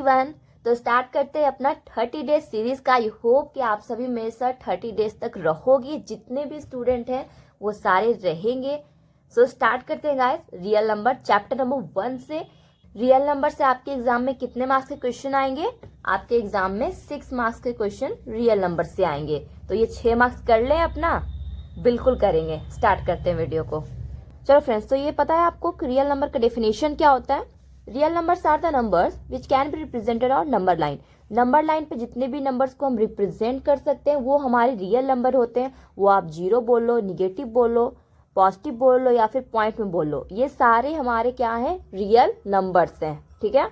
Everyone, तो start करते हैं अपना 30 डेज सीरीज का। आई होप कि आप सभी मेरे साथ 30 डेज तक रहोगे। जितने भी स्टूडेंट हैं वो सारे रहेंगे। सो स्टार्ट करते हैं guys real number chapter number 1 से। रियल नंबर से आपके एग्जाम में कितने मार्क्स के क्वेश्चन आएंगे? आपके एग्जाम में 6 मार्क्स के क्वेश्चन रियल नंबर से आएंगे। तो ये 6 मार्क्स कर लें अपना, बिल्कुल करेंगे। स्टार्ट करते हैं वीडियो को। चलो फ्रेंड्स, तो ये पता है आपको कि रियल नंबर का डेफिनेशन क्या होता है? Real numbers are the numbers which can be represented on number line. Number line पे जितने भी नंबर्स को हम रिप्रेजेंट कर सकते हैं वो हमारे रियल नंबर होते हैं। वो आप जीरो बोल लो, निगेटिव बोल लो, पॉजिटिव बोल लो या फिर पॉइंट में बोल लो, ये सारे हमारे क्या है? रियल नंबर्स हैं। ठीक है।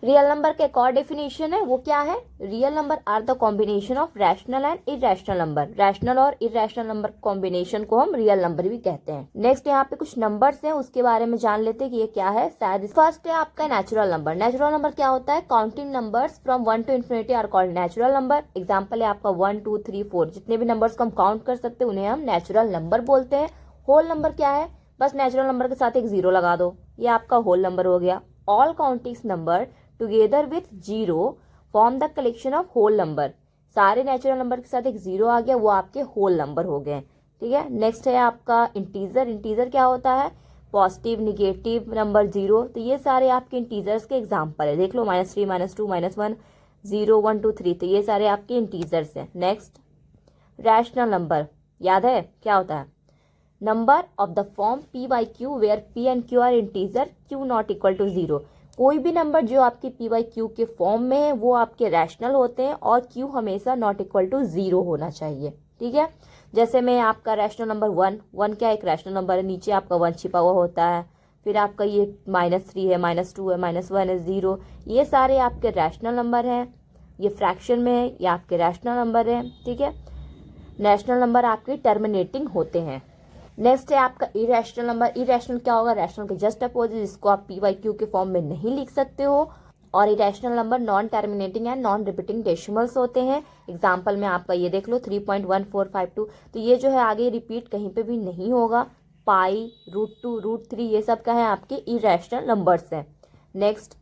रियल नंबर का एक और डेफिनेशन है, वो क्या है? Real number are the combination of rational and irrational number. Rational और इरेशनल नंबर कॉम्बिनेशन को हम रियल नंबर भी कहते हैं। नेक्स्ट यहाँ पे कुछ नंबर्स हैं, उसके बारे में जान लेते हैं कि ये क्या है। शायद फर्स्ट है आपका नेचुरल नंबर। नेचुरल नंबर क्या होता है? Counting numbers from 1 to infinity are called natural number. Example है आपका 1 2 3 4। जितने भी नंबर्स को हम काउंट कर सकते हैं उन्हें हम नेचुरल नंबर बोलते हैं। होल नंबर क्या है? बस नेचुरल नंबर के साथ एक जीरो लगा दो, ये आपका होल नंबर हो गया। All countings number together with zero form the collection of whole number. सारे नेचुरल नंबर के साथ एक जीरो आ गया, वो आपके होल नंबर हो गए। ठीक है। नेक्स्ट है आपका इंटीजर। इंटीजर क्या होता है? Positive, negative number, zero. तो ये सारे आपके इंटीजर्स के एग्जाम्पल है। देख लो -3, -2, -1, 0, 1 2 3। तो ये सारे आपके इंटीजर्स हैं। नेक्स्ट रैशनल नंबर, याद है क्या होता है? Number of the form p by q where p and q are integer, q not equal to 0। कोई भी नंबर जो आपके p by q के फॉर्म में है वो आपके रैशनल होते हैं और q हमेशा नॉट इक्वल टू 0 होना चाहिए। ठीक है। जैसे में आपका रैशनल नंबर 1 क्या एक रैशनल नंबर है, नीचे आपका 1 छिपा हुआ होता है। फिर आपका ये -3 है, -2 है, -1 है, 0। ये सारे आपके रैशनल नंबर हैं। ये फ्रैक्शन में है, ये आपके रैशनल नंबर है। ठीक है। रैशनल नंबर आपके टर्मिनेटिंग होते हैं। नेक्स्ट है आपका इरेशनल नंबर। इरेशनल क्या होगा? रैशनल के जस्ट अपोजिट, जिसको आप p by q के फॉर्म में नहीं लिख सकते हो। और irrational number non terminating and non repeating decimals होते हैं। एग्जांपल में आपका ये देख लो 3.1452। तो ये जो है आगे रिपीट कहीं पे भी नहीं होगा। पाई, √2, √3 ये सब का है आपके इरेशनल नंबर्स हैं। Next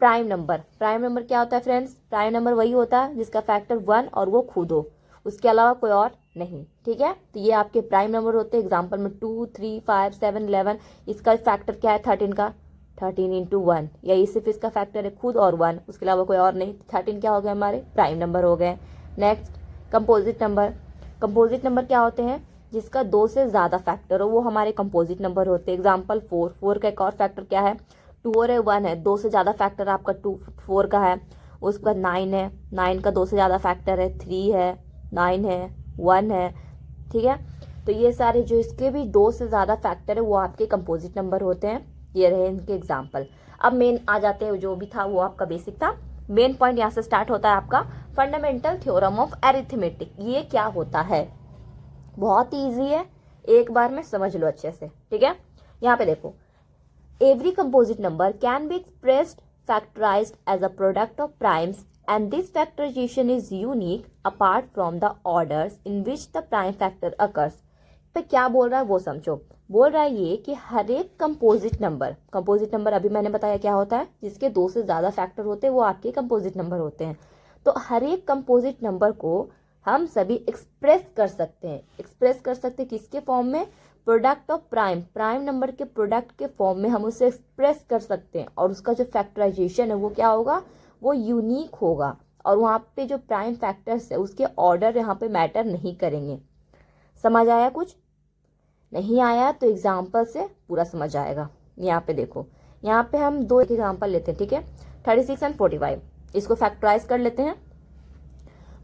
prime number. Prime number क्या होता है फ्रेंड्स? प्राइम नंबर वही होता है जिसका फैक्टर 1 और वो खुद हो, उसके अलावा कोई और नहीं। ठीक है। तो ये आपके प्राइम नंबर होते हैं। एग्जाम्पल में 2, 3, 5, 7, 11। इसका फैक्टर क्या है? 13 का 13 इंटू 1, यही सिर्फ इसका फैक्टर है खुद और 1, उसके अलावा कोई और नहीं। 13 क्या हो गया? हमारे प्राइम नंबर हो गए। Next composite number. Composite number क्या होते हैं? जिसका 2 से ज्यादा फैक्टर हो वो हमारे कंपोजिट नंबर होते हैं। एग्जाम्पल 4 का एक और फैक्टर क्या है? 2 और 1 है, 2 से ज्यादा फैक्टर आपका 4 का है। उसका 9 है, 9 का 2 से ज्यादा फैक्टर है, 3 है, 9 है, 1 है। ठीक है। तो ये सारे जो इसके भी 2 से ज्यादा फैक्टर है वो आपके कंपोजिट नंबर होते हैं। ये रहे इनके एग्जाम्पल। अब मेन आ जाते हैं, जो भी था वो आपका बेसिक था। मेन पॉइंट यहाँ से स्टार्ट होता है आपका फंडामेंटल थ्योरम ऑफ अरिथमेटिक। ये क्या होता है? बहुत ईजी है, एक बार में समझ लो अच्छे से। ठीक है। यहाँ पे देखो, every composite number can be expressed factorized as a product of primes, and this factorization is unique apart from the orders in which the prime factor occurs। पे क्या बोल रहा है वो समझो। बोल रहा है ये कि हर एक कंपोजिट नंबर अभी मैंने बताया क्या होता है, जिसके 2 से ज्यादा फैक्टर होते हैं वो आपके कंपोजिट नंबर होते हैं। तो हर एक कंपोजिट नंबर को हम सभी एक्सप्रेस कर सकते हैं किसके फॉर्म में? प्रोडक्ट ऑफ प्राइम नंबर के प्रोडक्ट के फॉर्म में हम उसे एक्सप्रेस कर सकते हैं। और उसका जो फैक्टराइजेशन है वो क्या होगा? वो यूनिक होगा। और वहाँ पे जो प्राइम फैक्टर्स है उसके ऑर्डर यहाँ पे मैटर नहीं करेंगे। समझ आया? कुछ नहीं आया तो एग्जाम्पल से पूरा समझ आएगा। यहाँ पे देखो, यहाँ पे हम 2 एग्जाम्पल लेते हैं। ठीक है। 36 एंड 45, इसको फैक्टराइज कर लेते हैं।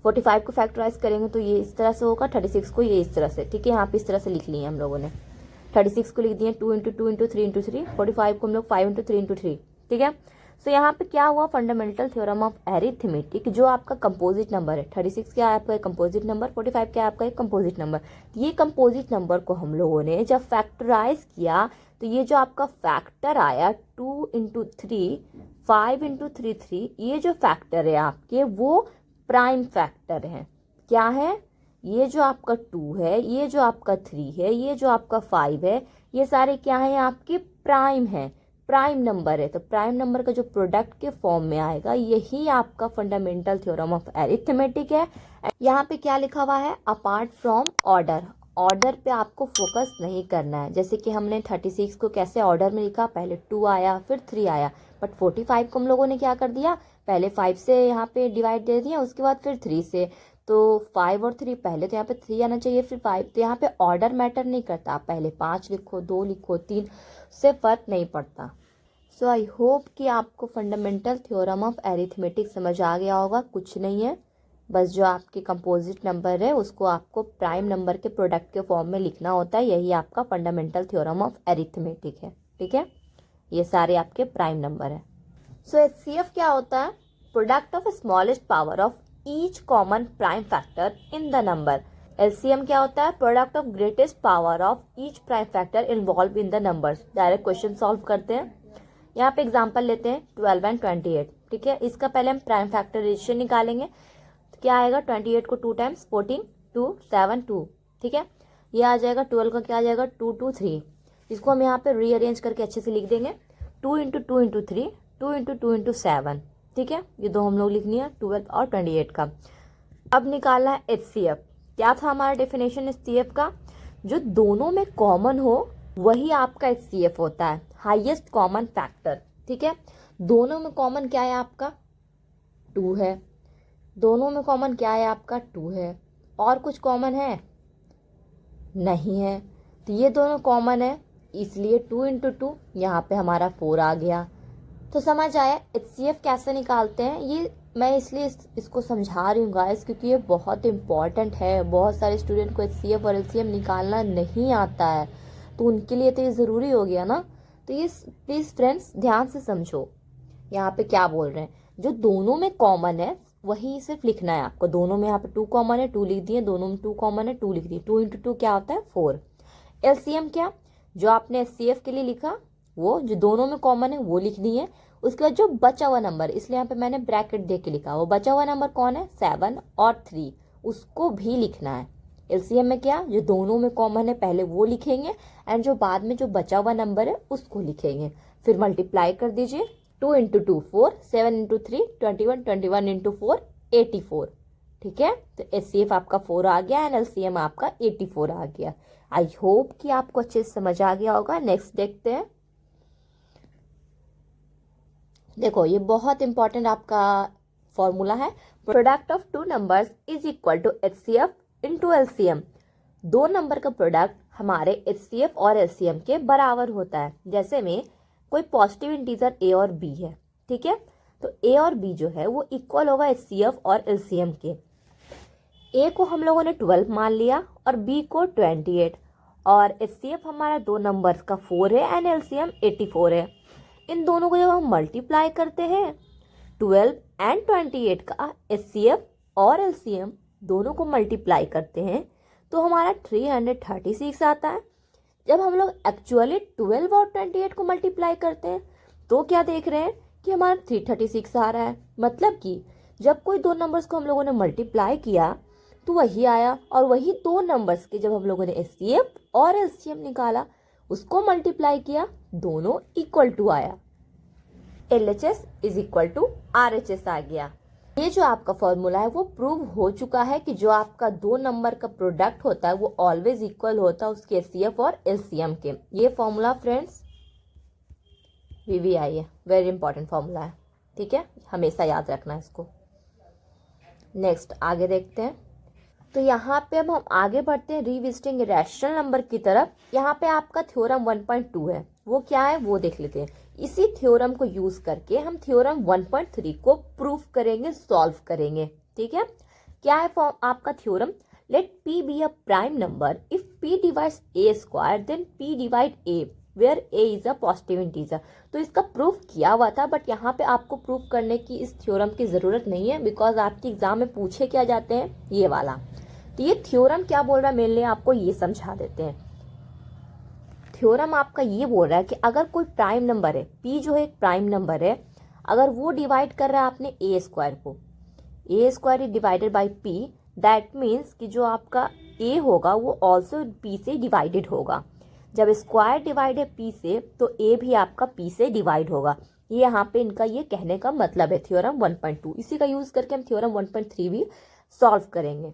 45 को फैक्टराइज करेंगे तो ये इस तरह से होगा, 36 को ये इस तरह से। ठीक है। यहाँ पे इस तरह से लिख लिए हम लोगों ने। 36 को लिख दिए 2 × 2 × 3 × 3। 45 को हम लोग 5 × 3 × 3। ठीक है। सो यहाँ पे क्या हुआ? फंडामेंटल थ्योरम ऑफ अरिथमेटिक, जो आपका कंपोजिट नंबर है 36 क्या है आपका एक कंपोजिट नंबर, 45 क्या है आपका एक कंपोजिट नंबर। ये कंपोजिट नंबर को हम लोगों ने जब फैक्टराइज किया तो ये जो आपका फैक्टर आया 2 × 3, 5 × 3 3, ये जो फैक्टर है आपके वो प्राइम फैक्टर है। क्या है? ये जो आपका 2 है, ये जो आपका 3 है, ये जो आपका 5 है, ये सारे क्या है? आपके प्राइम है। प्राइम नंबर है, तो प्राइम नंबर का जो प्रोडक्ट के फॉर्म में आएगा, यही आपका फंडामेंटल थ्योरम ऑफ अरिथमेटिक है। यहाँ पे क्या लिखा हुआ है, अपार्ट फ्रॉम ऑर्डर। ऑर्डर पे आपको फोकस नहीं करना है। जैसे कि हमने 36 को कैसे ऑर्डर में लिखा, पहले 2 आया फिर 3 आया, बट 45 को हम लोगों ने क्या कर दिया, पहले 5 से यहाँ पे डिवाइड दे दिया, उसके बाद फिर 3 से। तो 5 और 3, पहले तो यहाँ पे 3 आना चाहिए फिर 5। तो यहाँ पे ऑर्डर मैटर नहीं करता, आप पहले 5 लिखो, 2 लिखो, 3, से फर्क नहीं पड़ता। सो आई होप कि आपको फंडामेंटल थ्योरम ऑफ अरिथमेटिक समझ आ गया होगा। कुछ नहीं है, बस जो आपके कंपोजिट नंबर है उसको आपको प्राइम नंबर के प्रोडक्ट के फॉर्म में लिखना होता है, यही आपका फंडामेंटल थ्योरम ऑफ अरिथमेटिक है। ठीक है, ये सारे आपके प्राइम नंबर है। सो एचसीएफ क्या होता है, product of smallest power of each common prime factor in the number. LCM क्या होता है, product of greatest power of each prime factor involve in the numbers. Direct question solve करते हैं। यहाँ पे एग्जांपल लेते हैं 12 एंड 28। ठीक है, इसका पहले हम प्राइम फैक्टराइजेशन निकालेंगे। तो क्या आएगा, 28 को 2 टाइम्स 14, 2 7 2। ठीक है, ये आ जाएगा 12 का क्या आ जाएगा 2 2 3। इसको हम यहाँ पे रीअरेंज करके अच्छे से लिख देंगे, 2 इंटू 2 इंटू 3, 2 इंटू 2 इंटू 7। ठीक है, ये दो हम लोग लिखनी है 12 और 28 का। अब निकालना है एचसीएफ। क्या था हमारा डेफिनेशन एचसीएफ का, जो दोनों में कॉमन हो वही आपका एचसीएफ होता है, हाईएस्ट कॉमन फैक्टर। ठीक है, दोनों में कॉमन क्या है आपका, 2 है। दोनों में कॉमन क्या है आपका, 2 है। और कुछ कॉमन है नहीं है, तो ये दोनों कॉमन है, इसलिए 2 इंटू 2, यहाँ पे हमारा 4 आ गया। तो समझ आया एचसीएफ कैसे निकालते हैं। ये मैं इसलिए इसको समझा रही हूँ गाइस, क्योंकि ये बहुत इंपॉर्टेंट है। बहुत सारे स्टूडेंट को एचसीएफ और एलसीएम निकालना नहीं आता है, तो उनके लिए तो ये ज़रूरी हो गया ना। तो ये प्लीज़ फ्रेंड्स ध्यान से समझो, यहाँ पे क्या बोल रहे हैं, जो दोनों में कॉमन है वही सिर्फ लिखना है आपको। दोनों में यहाँ पे 2 कॉमन है, 2 लिख दिए। दोनों में 2 कॉमन है, 2 लिख दिए। 2 इंटू 2 क्या होता है 4। एलसीएम क्या, जो आपने एचसीएफ के लिए लिखा वो जो दोनों में कॉमन है वो लिख दिए। उसके बाद जो बचा हुआ नंबर, इसलिए यहाँ पे मैंने ब्रैकेट दे के लिखा, वो बचा हुआ नंबर कौन है 7 और 3, उसको भी लिखना है। एलसीएम में क्या, जो दोनों में कॉमन है पहले वो लिखेंगे, एंड जो बाद में जो बचा हुआ नंबर है उसको लिखेंगे। फिर मल्टीप्लाई कर दीजिए, 2 इंटू 2 4, 7 इंटू 3 21, 21 इंटू 4 84। ठीक है, तो एचसीएफ आपका 4 आ गया एंड एलसीएम आपका 84 आ गया। आई होप कि आपको अच्छे से समझ आ गया होगा। नेक्स्ट देखते हैं। देखो ये बहुत इंपॉर्टेंट आपका फॉर्मूला है, product of 2 numbers is equal to HCF into LCM. 2 number का प्रोडक्ट हमारे एचसीएफ और एलसीएम के बराबर होता है। जैसे में कोई पॉजिटिव इंटीजर ए और बी है, ठीक है, तो ए और बी जो है वो इक्वल होगा एचसीएफ और एलसीएम के। ए को हम लोगों ने 12 मान लिया और बी को 28, और एचसीएफ हमारा 2 नंबर्स का 4 है एंड एलसीएम 84 है। इन दोनों को जब हम मल्टीप्लाई करते हैं 12 एंड 28 का एचसीएफ और एलसीएम दोनों को मल्टीप्लाई करते हैं तो हमारा 336 आता है। जब हम लोग एक्चुअली 12 और 28 को मल्टीप्लाई करते हैं तो क्या देख रहे हैं कि हमारा 336 आ रहा है। मतलब कि जब कोई 2 नंबर्स को हम लोगों ने मल्टीप्लाई किया तो वही आया, और वही 2 नंबर्स के जब हम लोगों ने एचसीएफ और एलसीएम निकाला उसको मल्टीप्लाई किया, दोनों इक्वल टू आया। LHS is equal to RHS आ गया। ये जो आपका फॉर्मूला है वो प्रूव हो चुका है कि जो आपका 2 नंबर का प्रोडक्ट होता है वो ऑलवेज इक्वल होता है उसके एचसीएफ और एलसीएम के। ये फॉर्मूला फ्रेंड्स वीवीआई है, वेरी इंपॉर्टेंट फॉर्मूला है। ठीक है, हमेशा याद रखना है इसको। नेक्स्ट आगे देखते हैं। तो यहाँ पे अब हम आगे बढ़ते हैं रिविजिटिंग रैशनल नंबर की तरफ। यहाँ पे आपका थ्योरम 1.2 है, वो क्या है वो देख लेते हैं। इसी थ्योरम को यूज करके हम थ्योरम 1.3 को प्रूफ करेंगे, सॉल्व करेंगे। ठीक है, क्या है आपका theorem, let p be a prime number if p divides a square then p divide a where a is a positive integer. तो इसका प्रूफ किया हुआ था, बट यहाँ पे आपको प्रूफ करने की इस थ्योरम की जरूरत नहीं है, बिकॉज आपके एग्जाम में पूछे क्या जाते हैं ये वाला। तो ये थ्योरम क्या बोल रहा है मेनली आपको ये समझा देते हैं। थ्योरम आपका ये बोल रहा है कि अगर कोई प्राइम नंबर है, p जो है एक प्राइम नंबर है, अगर वो डिवाइड कर रहा है आपने a स्क्वायर को, a square is divided by p, that means कि जो आपका a होगा वो ऑल्सो p से डिवाइडेड होगा। जब स्क्वायर डिवाइड है p से तो a भी आपका p से डिवाइड होगा। ये यहाँ पे इनका ये कहने का मतलब है थ्योरम 1.2। इसी का यूज करके हम थ्योरम 1.3 भी सॉल्व करेंगे।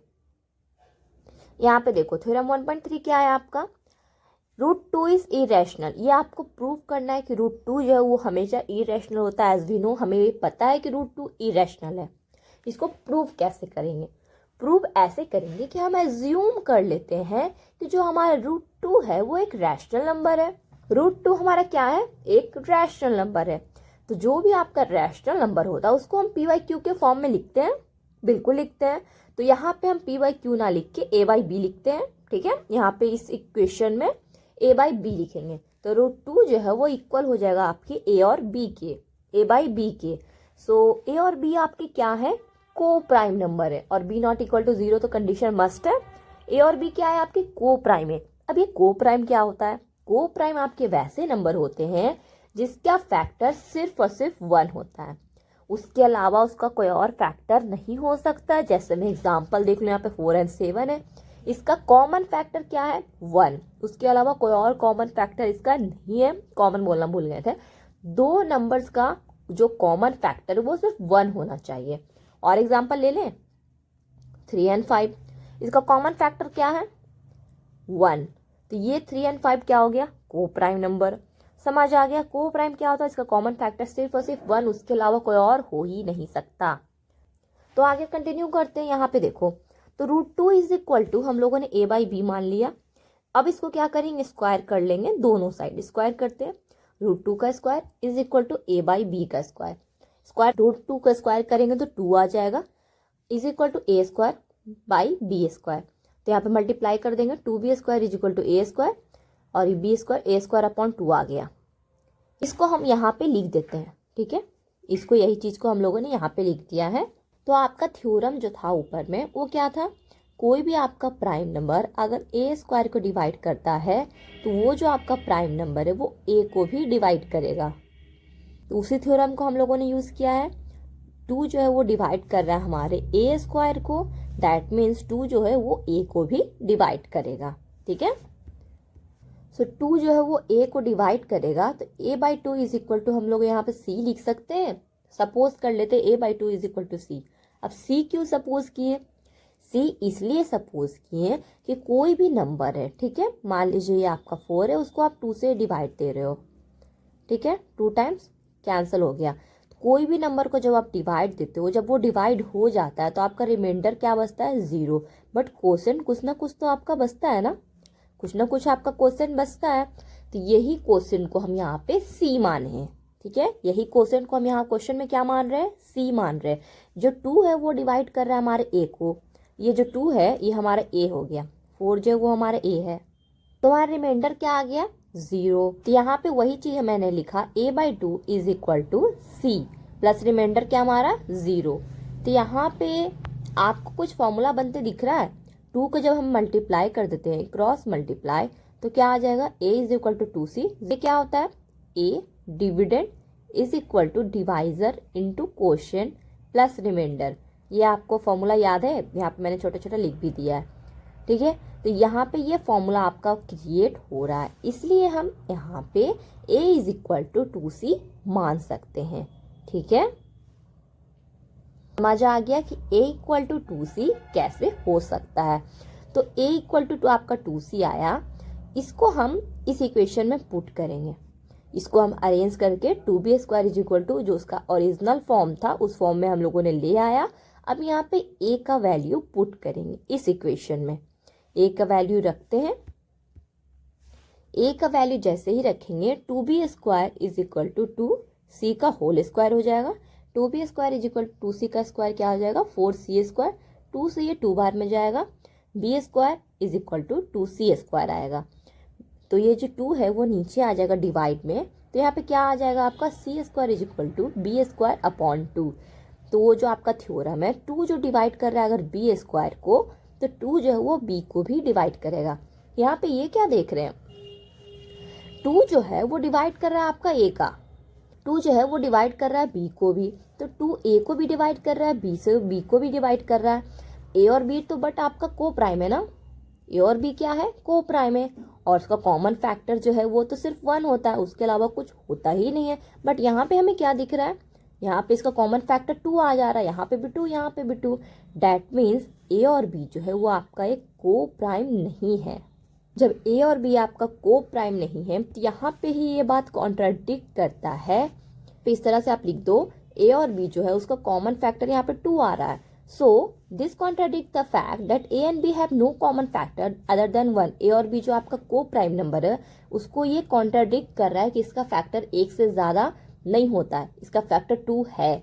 यहाँ पे देखो थ्योरम 1.3 क्या है आपका, √2 इज इरेशनल। ये आपको प्रूव करना है कि √2 जो है वो हमेशा इरेशनल होता है। एज वी नो, हमें पता है कि √2 इरेशनल है। इसको प्रूव कैसे करेंगे, प्रूव ऐसे करेंगे कि हम एज्यूम कर लेते हैं कि जो हमारा √2 है वो एक रैशनल नंबर है। √2 हमारा क्या है, एक रैशनल नंबर है। तो जो भी आपका रैशनल नंबर होता है उसको हम p/q के फॉर्म में लिखते हैं, बिल्कुल लिखते हैं। तो यहाँ पे हम p/q ना लिख के a/b लिखते हैं, ठीक है। यहाँ पे इस इक्वेशन में a/b लिखेंगे तो √2 जो है वो इक्वल हो जाएगा आपके a और b के, a/b के। सो a और b आपके क्या है, को प्राइम नंबर है और b नॉट इक्वल टू 0 तो कंडीशन मस्ट है। a और b क्या है आपके, को प्राइम है। अब ये को प्राइम क्या होता है, को प्राइम आपके वैसे नंबर होते हैं जिसका फैक्टर सिर्फ और सिर्फ 1 होता है, उसके अलावा उसका कोई और फैक्टर नहीं हो सकता। जैसे मैं एग्जांपल देख लूँ, यहाँ पे 4 और 7 है, इसका कॉमन फैक्टर क्या है 1, उसके अलावा कोई और कॉमन फैक्टर इसका नहीं है। कॉमन बोलना भूल गए थे। दो नंबर्स का जो कॉमन फैक्टर है वो सिर्फ 1 होना चाहिए। और एग्जांपल ले लें 3 और 5, इसका कॉमन फैक्टर क्या है 1। तो ये 3 और 5 क्या हो गया, को प्राइम नंबर। समझ आ गया को प्राइम क्या होता है, इसका कॉमन फैक्टर सिर्फ और सिर्फ 1, उसके अलावा कोई और हो ही नहीं सकता। तो आगे कंटिन्यू करते हैं। यहाँ पे देखो तो √2 इज इक्वल टू हम लोगों ने a/b मान लिया। अब इसको क्या करेंगे, स्क्वायर कर लेंगे, दोनों साइड स्क्वायर करते हैं। √2 का square is equal to a/b का स्क्वायर। स्क्वायर √2 का स्क्वायर करेंगे तो 2 आ जाएगा, is equal to a square by b square. तो यहाँ पे मल्टीप्लाई कर देंगे, 2b square is equal to a square और b square a square upon 2 आ गया। इसको हम यहाँ पे लिख देते हैं, ठीक है। इसको यही चीज़ को हम लोगों ने यहाँ पे लिख दिया है। तो आपका थ्योरम जो था ऊपर में वो क्या था, कोई भी आपका प्राइम नंबर अगर a स्क्वायर को डिवाइड करता है तो वो जो आपका प्राइम नंबर है वो a को भी डिवाइड करेगा। तो उसी थ्योरम को हम लोगों ने यूज़ किया है। 2 जो है वो डिवाइड कर रहा है हमारे a स्क्वायर को, दैट मीन्स 2 जो है वो a को भी डिवाइड करेगा, ठीक है। सो 2 जो है वो a को डिवाइड करेगा तो a/2 इज इक्वल टू हम लोग यहाँ पे c लिख सकते हैं। सपोज कर लेते a/2 is equal to c। अब c क्यों सपोज किए, c इसलिए सपोज किए कि कोई भी नंबर है, ठीक है, मान लीजिए ये आपका 4 है, उसको आप 2 से डिवाइड दे रहे हो, ठीक है, 2 टाइम्स कैंसिल हो गया। तो कोई भी नंबर को जब आप डिवाइड देते हो, जब वो डिवाइड हो जाता है तो आपका रिमाइंडर क्या बचता है 0। बट क्वेश्चन कुछ ना कुछ तो आपका बचता है ना, कुछ ना कुछ आपका क्वेश्चन बचता है। तो यही क्वेश्चन को हम यहाँ पे c माने हैं, ठीक है। यही क्वेश्चन को हम यहाँ क्वेश्चन में क्या मान रहे हैं, c मान रहे हैं। जो 2 है वो डिवाइड कर रहा है हमारे a को, ये जो 2 है ये हमारा a हो गया, 4 जो है वो हमारा a है। तो हमारा रिमाइंडर क्या आ गया 0। तो यहाँ पे वही चीज मैंने लिखा a/2 is equal to c plus reminder क्या हमारा 0। तो यहाँ पे आपको कुछ फॉर्मूला बनते दिख रहा है। 2 को जब हम मल्टीप्लाई कर देते हैं, क्रॉस मल्टीप्लाई, तो क्या आ जाएगा a is equal to 2c। ये क्या होता है, a dividend is equal to divisor into quotient plus reminder. ये आपको फॉर्मूला याद है, यहाँ पे मैंने छोटा छोटा लिख भी दिया है, ठीक है। तो यहाँ पे ये फॉर्मूला आपका क्रिएट हो रहा है, इसलिए हम यहाँ पे a is equal to 2c मान सकते हैं, ठीक है। समझ आ गया कि a इक्वल टू 2c कैसे हो सकता है। तो a इक्वल टू आपका 2c आया, इसको हम इस इक्वेशन में पुट करेंगे, इसको हम अरेंज करके 2b square is equal to जो उसका ओरिजिनल फॉर्म था उस फॉर्म में हम लोगों ने ले आया। अब यहाँ पे a का वैल्यू पुट करेंगे इस इक्वेशन में। a का वैल्यू रखते हैं, a का वैल्यू जैसे ही रखेंगे 2b square is equal to 2c का होल स्क्वायर हो जाएगा। 2b square is equal to 2c का स्क्वायर क्या हो जाएगा 4c स्क्वायर, 2 से ये 2 बार में जाएगा, b square is equal to 2c square आएगा। तो ये जो 2 है वो नीचे आ जाएगा डिवाइड में, तो यहाँ पे क्या आ जाएगा आपका c square is equal to b square upon 2। तो वो जो आपका थ्योरम है 2 जो डिवाइड कर रहा है अगर b स्क्वायर को, तो 2 जो है वो b को भी डिवाइड करेगा। यहाँ पे ये क्या देख रहे हैं, 2 जो है वो डिवाइड कर रहा है आपका a का, 2 जो है वो डिवाइड कर रहा है b को भी, तो 2 a को भी डिवाइड कर रहा है, b से b को भी डिवाइड कर रहा है। a और b तो बट आपका को प्राइम है ना, ए और बी क्या है, को प्राइम है, और उसका कॉमन फैक्टर जो है वो तो सिर्फ 1 होता है, उसके अलावा कुछ होता ही नहीं है। बट यहाँ पे हमें क्या दिख रहा है, यहाँ पे इसका कॉमन फैक्टर 2 आ जा रहा है, यहाँ पे भी 2, यहाँ पे भी 2। डैट मीन्स ए और बी जो है वो आपका एक को प्राइम नहीं है। जब ए और बी आपका को प्राइम नहीं है तो यहाँ पे ही ये बात कॉन्ट्राडिक्ट करता है। तो इस तरह से आप लिख दो, ए और बी जो है उसका कॉमन फैक्टर यहाँ पे 2 आ रहा है। So this contradict the fact that a and b have no common factor other than 1। A और बी जो आपका को प्राइम नंबर है उसको ये कॉन्ट्राडिक्ट कर रहा है कि इसका फैक्टर 1 से ज्यादा नहीं होता है, इसका फैक्टर 2 है।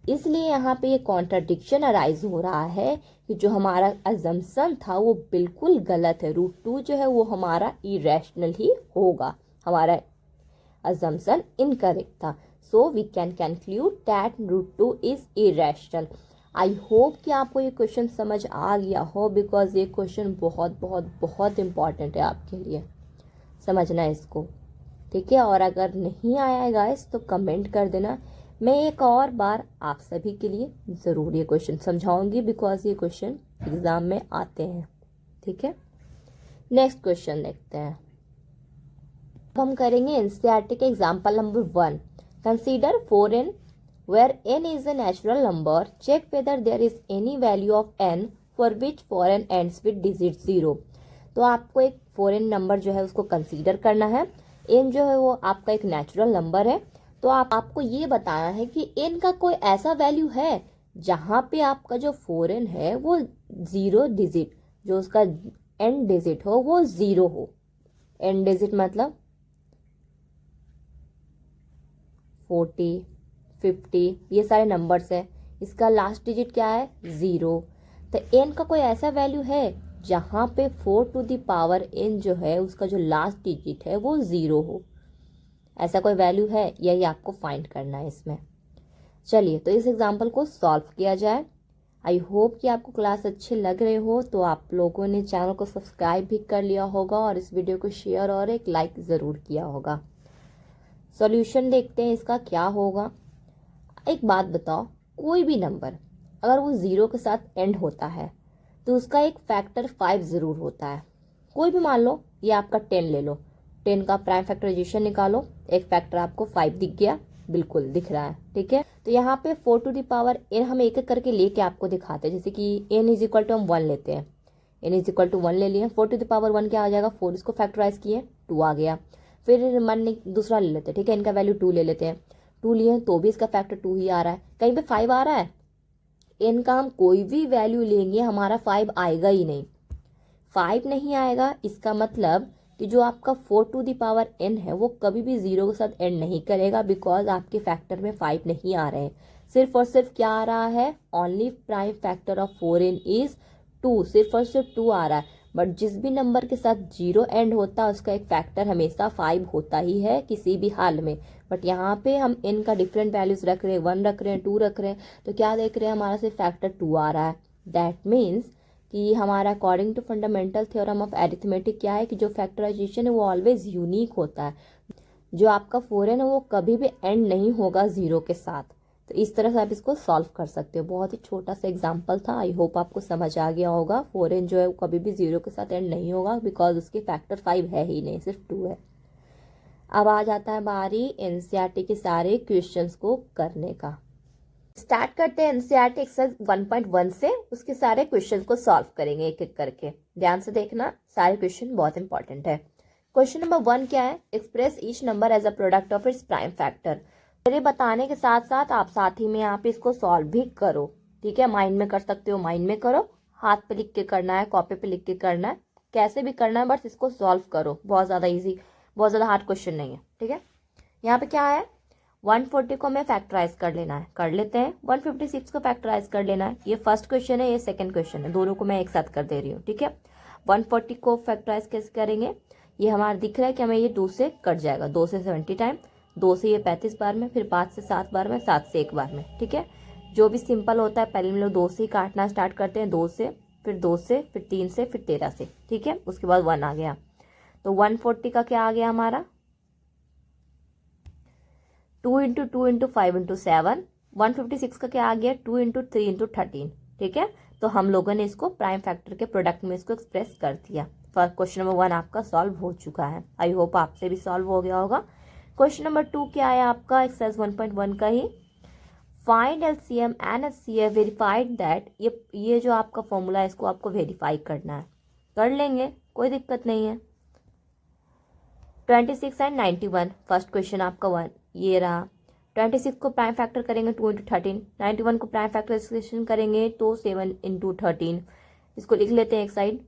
इसलिए यहाँ पे ये कॉन्ट्राडिक्शन अराइज हो रहा है कि जो हमारा अजम्पशन था वो बिल्कुल गलत है। √2 जो है वो हमारा इरेशनल ही होगा, हमारा assumption incorrect था। So we can conclude that √2 is irrational। I hope कि आपको ये क्वेश्चन समझ आ गया हो, बिकॉज ये क्वेश्चन बहुत बहुत बहुत इम्पॉर्टेंट है आपके लिए, समझना है इसको, ठीक है। और अगर नहीं आया है गाइस तो कमेंट कर देना, मैं एक और बार आप सभी के लिए ज़रूर ये क्वेश्चन समझाऊंगी, बिकॉज ये क्वेश्चन एग्जाम में आते हैं, ठीक है। नेक्स्ट क्वेश्चन देखते हैं। हम करेंगे एनसीईआरटी के example number 1। Consider 4n where n is a natural number, check whether there is any value of n for which 4n ends with digit 0। तो आपको एक 4n नंबर जो है उसको कंसीडर करना है। n जो है वो आपका एक नेचुरल नंबर है, तो आपको ये बताना है कि n का कोई ऐसा वैल्यू है जहाँ पे आपका जो 4n है वो 0 डिजिट, जो उसका एंड डिजिट हो वो 0 हो। एंड डिजिट मतलब 40, 50 ये सारे नंबर्स हैं, इसका लास्ट डिजिट क्या है 0। तो n का कोई ऐसा वैल्यू है जहाँ पे 4 टू द पावर n जो है उसका जो लास्ट डिजिट है वो 0 हो, ऐसा कोई वैल्यू है, यही आपको फाइंड करना है इसमें। चलिए तो इस एग्जांपल को सॉल्व किया जाए। आई होप कि आपको क्लास अच्छे लग रहे हो, तो आप लोगों ने चैनल को सब्सक्राइब भी कर लिया होगा और इस वीडियो को शेयर और एक लाइक ज़रूर किया होगा। सॉल्यूशन देखते हैं इसका क्या होगा। एक बात बताओ, कोई भी नंबर अगर वो 0 के साथ एंड होता है तो उसका एक फैक्टर 5 ज़रूर होता है। कोई भी मान लो, ये आपका 10 ले लो, 10 का प्राइम फैक्टराइजेशन निकालो, एक फैक्टर आपको 5 दिख गया, बिल्कुल दिख रहा है, ठीक है। तो यहाँ पे 4 टू द पावर n हम एक एक करके लेके आपको दिखाते हैं, जैसे कि n इज इक्वल टू हम 1 लेते हैं, n इज इक्वल टू 1 ले लिए, 4 टू द पावर 1 क्या आ जाएगा, 4 इसको फैक्टराइज किए 2 आ गया। फिर मान दूसरा ले लेते हैं, ठीक है, इनका वैल्यू 2 ले लेते हैं, 2 लिए तो भी इसका फैक्टर 2 ही आ रहा है, कहीं पे 5 आ रहा है, n का हम कोई भी वैल्यू लेंगे हमारा 5 आएगा ही नहीं, 5 नहीं आएगा। इसका मतलब कि जो आपका 4 टू द पावर n है वो कभी भी 0 के साथ एंड नहीं करेगा, बिकॉज आपके फैक्टर में 5 नहीं आ रहे हैं। सिर्फ और सिर्फ क्या आ रहा है, only prime factor of 4n is 2, सिर्फ और सिर्फ 2 आ रहा है। बट जिस भी नंबर के साथ 0 एंड होता है उसका एक फैक्टर हमेशा 5 होता ही है किसी भी हाल में। बट यहाँ पे हम n का डिफरेंट वैल्यूज रख रहे हैं, 1 रख रहे हैं, 2 रख रहे हैं, तो क्या देख रहे हैं, हमारा सिर्फ फैक्टर 2 आ रहा है। दैट मीन्स कि हमारा according to fundamental theorem of arithmetic क्या है कि जो फैक्टराइजेशन है वो ऑलवेज यूनिक होता है। जो आपका 4n है वो कभी भी एंड नहीं होगा 0 के साथ। तो इस तरह से आप इसको सॉल्व कर सकते हो। बहुत ही छोटा सा एग्जांपल था, आई होप आपको समझ आ गया होगा। 4n जो है वो कभी भी 0 के साथ एंड नहीं होगा, बिकॉज उसके फैक्टर 5 है ही नहीं, सिर्फ 2 है। अब आ जाता है बारी एनसीईआरटी के सारे क्वेश्चंस को करने का। स्टार्ट करते हैं एनसीईआरटी एक्सरसाइज 1.1 से, उसके सारे क्वेश्चन को सॉल्व करेंगे एक एक करके। ध्यान से देखना, सारे क्वेश्चन बहुत इंपॉर्टेंट है। क्वेश्चन नंबर 1 क्या है, express each number as a product of its prime factor. मेरे बताने के साथ साथ आप साथ ही में आप इसको सॉल्व भी करो, ठीक है। माइंड में कर सकते हो, माइंड में करो, हाथ पे लिख के करना है, कॉपी पे लिख के करना है, कैसे भी करना है, बस इसको सॉल्व करो। बहुत ज़्यादा ईजी, बहुत ज़्यादा हार्ड क्वेश्चन नहीं है, ठीक है। यहाँ पे क्या है, 140 को हमें फैक्टराइज कर लेना है, कर लेते हैं। 156 को फैक्टराइज कर लेना है, ये फर्स्ट क्वेश्चन है, ये सेकंड क्वेश्चन है, दोनों को मैं एक साथ कर दे रही हूँ, ठीक है। 140 को फैक्टराइज कैसे करेंगे, ये हमारा दिख रहा है कि हमें ये 2 से कट जाएगा, 2 से 70 टाइम, 2 से ये 35 बार में, फिर 5 से 7 बार में, 7 से 1 बार में, ठीक है। जो भी सिंपल होता है पहले हम लोग 2 से ही काटना स्टार्ट करते हैं, 2 से, फिर 2 से, फिर 3 से, फिर 13 से, ठीक है। उसके बाद 1 आ गया, तो 140 का क्या आ गया हमारा, 2 × 2 × 5 × 7। 156 का क्या आ गया, 2 × 3 × 13, ठीक है। तो हम लोगों ने इसको प्राइम फैक्टर के प्रोडक्ट में इसको एक्सप्रेस कर दिया। क्वेश्चन नंबर 1 आपका सॉल्व हो चुका है। आई होप आपसे भी सॉल्व हो गया होगा। क्वेश्चन नंबर 2 क्या है आपका, एक्सरसाइज 1.1 का ही, find LCM and HCF verified that. ये जो आपका फॉर्मूला है इसको आपको वेरीफाई करना है, कर लेंगे, कोई दिक्कत नहीं है। 26 एंड 91, फर्स्ट क्वेश्चन आपका 1 ये रहा। 26 को प्राइम फैक्टर करेंगे 2 × 13, 91 को प्राइम फैक्टराइजेशन करेंगे तो 7 × 13। इसको लिख लेते हैं एक साइड,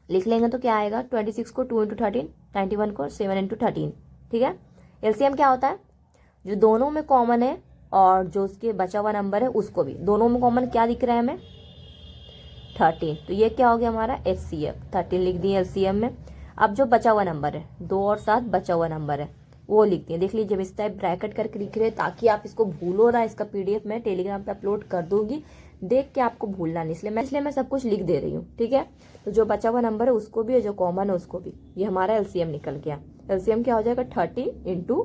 लिख लेंगे तो क्या आएगा, 26 को 2 × 13, 91 को 7 × 13। ठीक है। एलसीएम क्या होता है, जो दोनों में कॉमन है और जो उसके बचा हुआ नंबर है उसको भी, दोनों में कॉमन क्या दिख रहा है हमें, 13, तो ये क्या हो गया हमारा एचसीएफ, 13 लिख दिए एलसीएम में। अब जो बचा हुआ नंबर है 2 और 7 बचा हुआ नंबर है वो लिख दिए। देख लीजिए इस टाइप ब्रैकेट करके लिख रहे हैं ताकि आप इसको भूलो ना। इसका पीडीएफ मैं टेलीग्राम पे अपलोड कर दूंगी, देख के आपको भूलना नहीं, इसलिए मैं सब कुछ लिख दे रही हूँ। ठीक है। तो जो बचा हुआ नंबर है उसको भी और जो कॉमन है उसको भी, ये हमारा एलसीएम निकल गया। एलसीएम क्या हो जाएगा, 13 × 2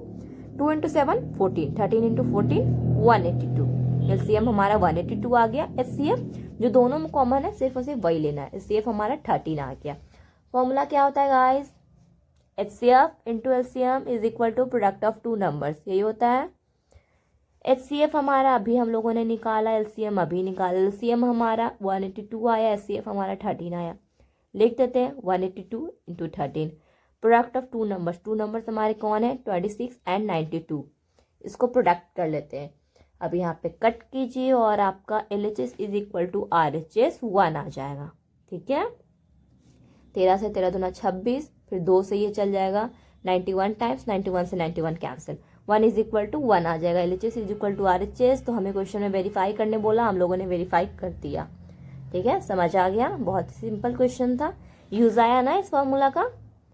× 7 14, 13 × 14 182। एलसीएम हमारा 182 आ गया। एचसीएफ जो दोनों में कॉमन है सिर्फ और सिर्फ वही लेना है, एचसीएफ हमारा 13 आ गया। फॉर्मूला क्या होता है guys, HCF into LCM is equal to product of 2 numbers, यही होता है। HCF हमारा अभी हम लोगों ने निकाला, LCM अभी निकाला। LCM हमारा 182 आया, HCF हमारा 13 आया। लिख देते हैं 182 × 13, प्रोडक्ट ऑफ 2 नंबर्स। 2 नंबर्स हमारे कौन है, 26 एंड 92। इसको प्रोडक्ट कर लेते हैं। अब यहाँ पे कट कीजिए और आपका LHS is equal to RHS 1 आ जाएगा। ठीक है। 13 से 13 दूना 26, फिर 2 से ये चल जाएगा 91 टाइम्स, 91 से 91 कैंसिल, 1 इज इक्वल टू 1 आ जाएगा। LHS is equal to RHS। तो हमें क्वेश्चन में वेरीफाई करने बोला, हम लोगों ने वेरीफाई कर दिया। ठीक है, समझ आ गया, बहुत सिंपल क्वेश्चन था, यूज आया ना इस फॉर्मूला का,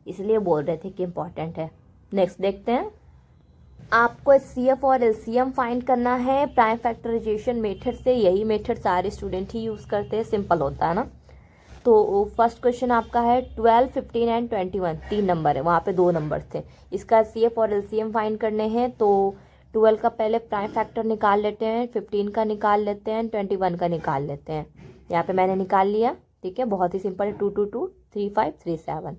इसलिए बोल रहे थे कि इंपॉर्टेंट है। नेक्स्ट देखते हैं, आपको HCF और LCM फाइंड करना है प्राइम फैक्टराइजेशन मेथड से। यही मेथड सारे स्टूडेंट ही यूज करते हैं, सिंपल होता है ना। तो फर्स्ट क्वेश्चन आपका है 12, 15 एंड 21, 3 नंबर है, वहाँ पे 2 नंबर थे। इसका HCF और LCM फाइंड करने हैं तो 12 का पहले प्राइम फैक्टर निकाल लेते हैं, 15 का निकाल लेते हैं, 21 का निकाल लेते हैं। यहाँ पे मैंने निकाल लिया। ठीक है, बहुत ही सिंपल है, 2 2 2 3 5 3 7।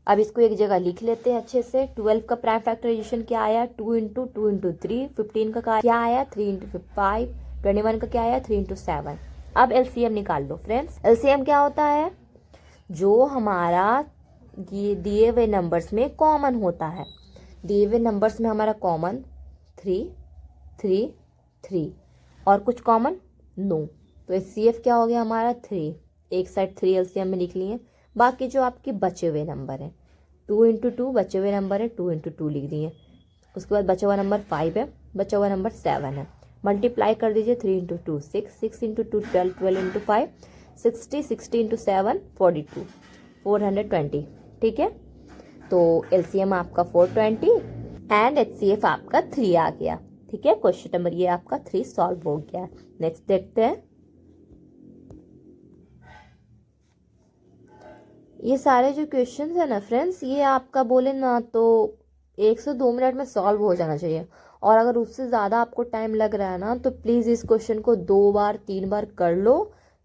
अब इसको एक जगह लिख लेते हैं अच्छे से। 12 का प्राइम फैक्टराइजेशन क्या आया, 2 × 2 × 3। 15 का क्या आया, 3 × 5। 21 का क्या आया, 3 × 7। अब LCM निकाल लो फ्रेंड्स। LCM क्या होता है, जो हमारा ये दिए हुए नंबर्स में कॉमन होता है। दिए हुए नंबर्स में हमारा कॉमन 3 3 3 और कुछ कॉमन नो, तो HCF क्या हो गया हमारा 3, एक साइड 3 LCM में लिख लिए। बाकी जो आपके बचे हुए नंबर है 2 × 2 बचे हुए नंबर है, 2 × 2 लिख दिए। उसके बाद बचा हुआ नंबर 5 है, बचा हुआ नंबर 7 है। मल्टीप्लाई कर दीजिए, 3 × 2 6, 6 × 2 12, 12 × 5 60, 60 × 7 42, 420। ठीक है, तो LCM आपका 420 एंड HCF आपका 3 आ गया। ठीक है, क्वेश्चन नंबर ये आपका 3 सॉल्व हो गया। नेक्स्ट देखते हैं, ये सारे जो क्वेश्चंस है ना फ्रेंड्स, ये आपका बोले ना तो 1 से 2 मिनट में सॉल्व हो जाना चाहिए। और अगर उससे ज़्यादा आपको टाइम लग रहा है ना तो प्लीज़ इस क्वेश्चन को 2 बार 3 बार कर लो,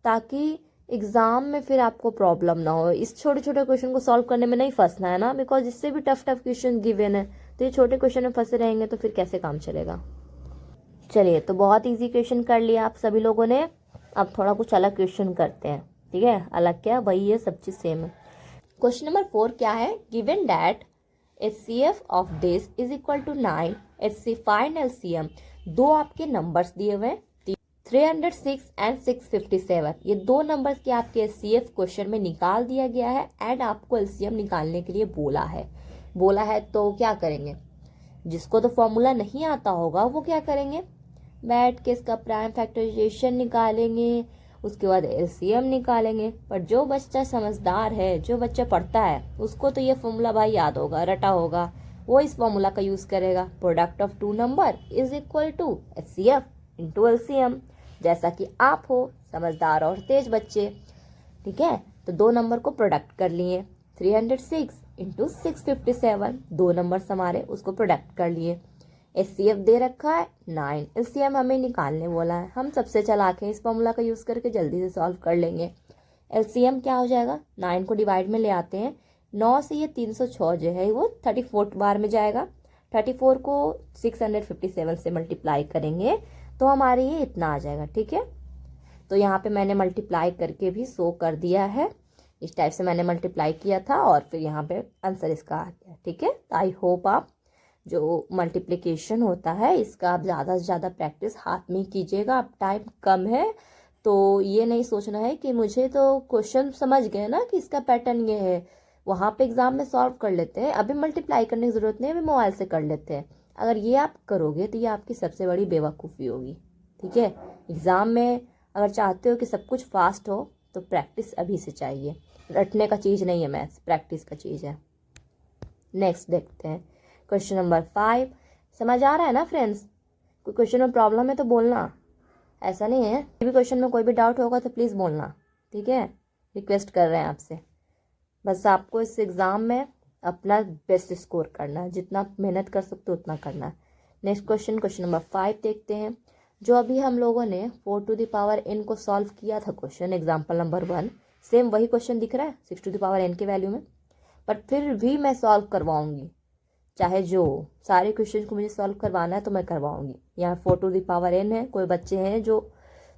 ताकि एग्ज़ाम में फिर आपको प्रॉब्लम ना हो। इस छोटे छोटे क्वेश्चन को सॉल्व करने में नहीं फंसना है ना, बिकॉज इससे भी टफ क्वेश्चन गिवन है, तो ये छोटे क्वेश्चन में फंसे रहेंगे तो फिर कैसे काम चलेगा। चलिए, तो बहुत ईजी क्वेश्चन कर लिया आप सभी लोगों ने। अब थोड़ा कुछ अलग क्वेश्चन करते हैं। ठीक है, अलग क्या, वही है, सब चीज़ सेम है। क्वेश्चन नंबर 4 क्या है, given that HCF of this is equal to 9, HC find LCM। 2 आपके नंबर्स दिए हुए, 306 एंड 657। ये 2 नंबर्स के आपके HCF क्वेश्चन में निकाल दिया गया है एंड आपको LCM निकालने के लिए बोला है। तो क्या करेंगे, जिसको तो फॉर्मूला नहीं आता होगा वो क्या करेंगे, बैठ के इसका प्राइम फैक्टराइजेशन निकालेंगे, उसके बाद LCM निकालेंगे। पर जो बच्चा समझदार है, जो बच्चा पढ़ता है, उसको तो ये फॉर्मूला भाई याद होगा, रटा होगा, वो इस फॉर्मूला का यूज करेगा। Product of 2 number is equal to HCF into LCM, जैसा कि आप हो समझदार और तेज बच्चे। ठीक है, तो 2 नंबर को प्रोडक्ट कर लिए, 306 इंटू 657, 2 नंबर हमारे उसको प्रोडक्ट कर लिए। HCF दे रखा है 9, LCM हमें निकालने बोला है। हम सबसे चालाक हैं, इस फॉर्मूला का यूज़ करके जल्दी से सॉल्व कर लेंगे। LCM क्या हो जाएगा, 9 को डिवाइड में ले आते हैं, 9 से ये 306 जो है वो 34 बार में जाएगा। 34 को 657 से मल्टीप्लाई करेंगे तो हमारे ये इतना आ जाएगा। ठीक है, तो यहाँ पे मैंने मल्टीप्लाई करके भी शो कर दिया है। इस टाइप से मैंने मल्टीप्लाई किया था और फिर यहाँ पे आंसर इसका आ गया। ठीक है, आई होप आप जो मल्टीप्लिकेशन होता है इसका आप ज़्यादा से ज़्यादा प्रैक्टिस हाथ में कीजिएगा। अब टाइम कम है तो ये नहीं सोचना है कि मुझे तो क्वेश्चन समझ गए ना कि इसका पैटर्न ये है, वहाँ पे एग्जाम में सॉल्व कर लेते हैं, अभी मल्टीप्लाई करने की ज़रूरत नहीं है, अभी मोबाइल से कर लेते हैं। अगर ये आप करोगे तो ये आपकी सबसे बड़ी बेवकूफ़ी होगी। ठीक है, एग्ज़ाम में अगर चाहते हो कि सब कुछ फास्ट हो तो प्रैक्टिस अभी से चाहिए। रटने का चीज़ नहीं है मैथ्स, प्रैक्टिस का चीज़ है। नेक्स्ट देखते हैं क्वेश्चन नंबर 5। समझ आ रहा है ना फ्रेंड्स? कोई क्वेश्चन में प्रॉब्लम है तो बोलना, ऐसा नहीं है। कोई भी क्वेश्चन में कोई भी डाउट होगा तो प्लीज़ बोलना। ठीक है, रिक्वेस्ट कर रहे हैं आपसे। बस आपको इस एग्ज़ाम में अपना बेस्ट स्कोर करना है, जितना मेहनत कर सकते हो उतना करना है। नेक्स्ट क्वेश्चन, क्वेश्चन नंबर 5 देखते हैं। जो अभी हम लोगों ने 4 टू द पावर n को सॉल्व किया था क्वेश्चन एग्जाम्पल नंबर 1, सेम वही क्वेश्चन दिख रहा है 6 टू द पावर n के वैल्यू में, बट फिर भी मैं सॉल्व करवाऊंगी। चाहे जो सारे क्वेश्चन को मुझे सॉल्व करवाना है तो मैं करवाऊंगी। यहाँ 4 टू द पावर n है, कोई बच्चे हैं जो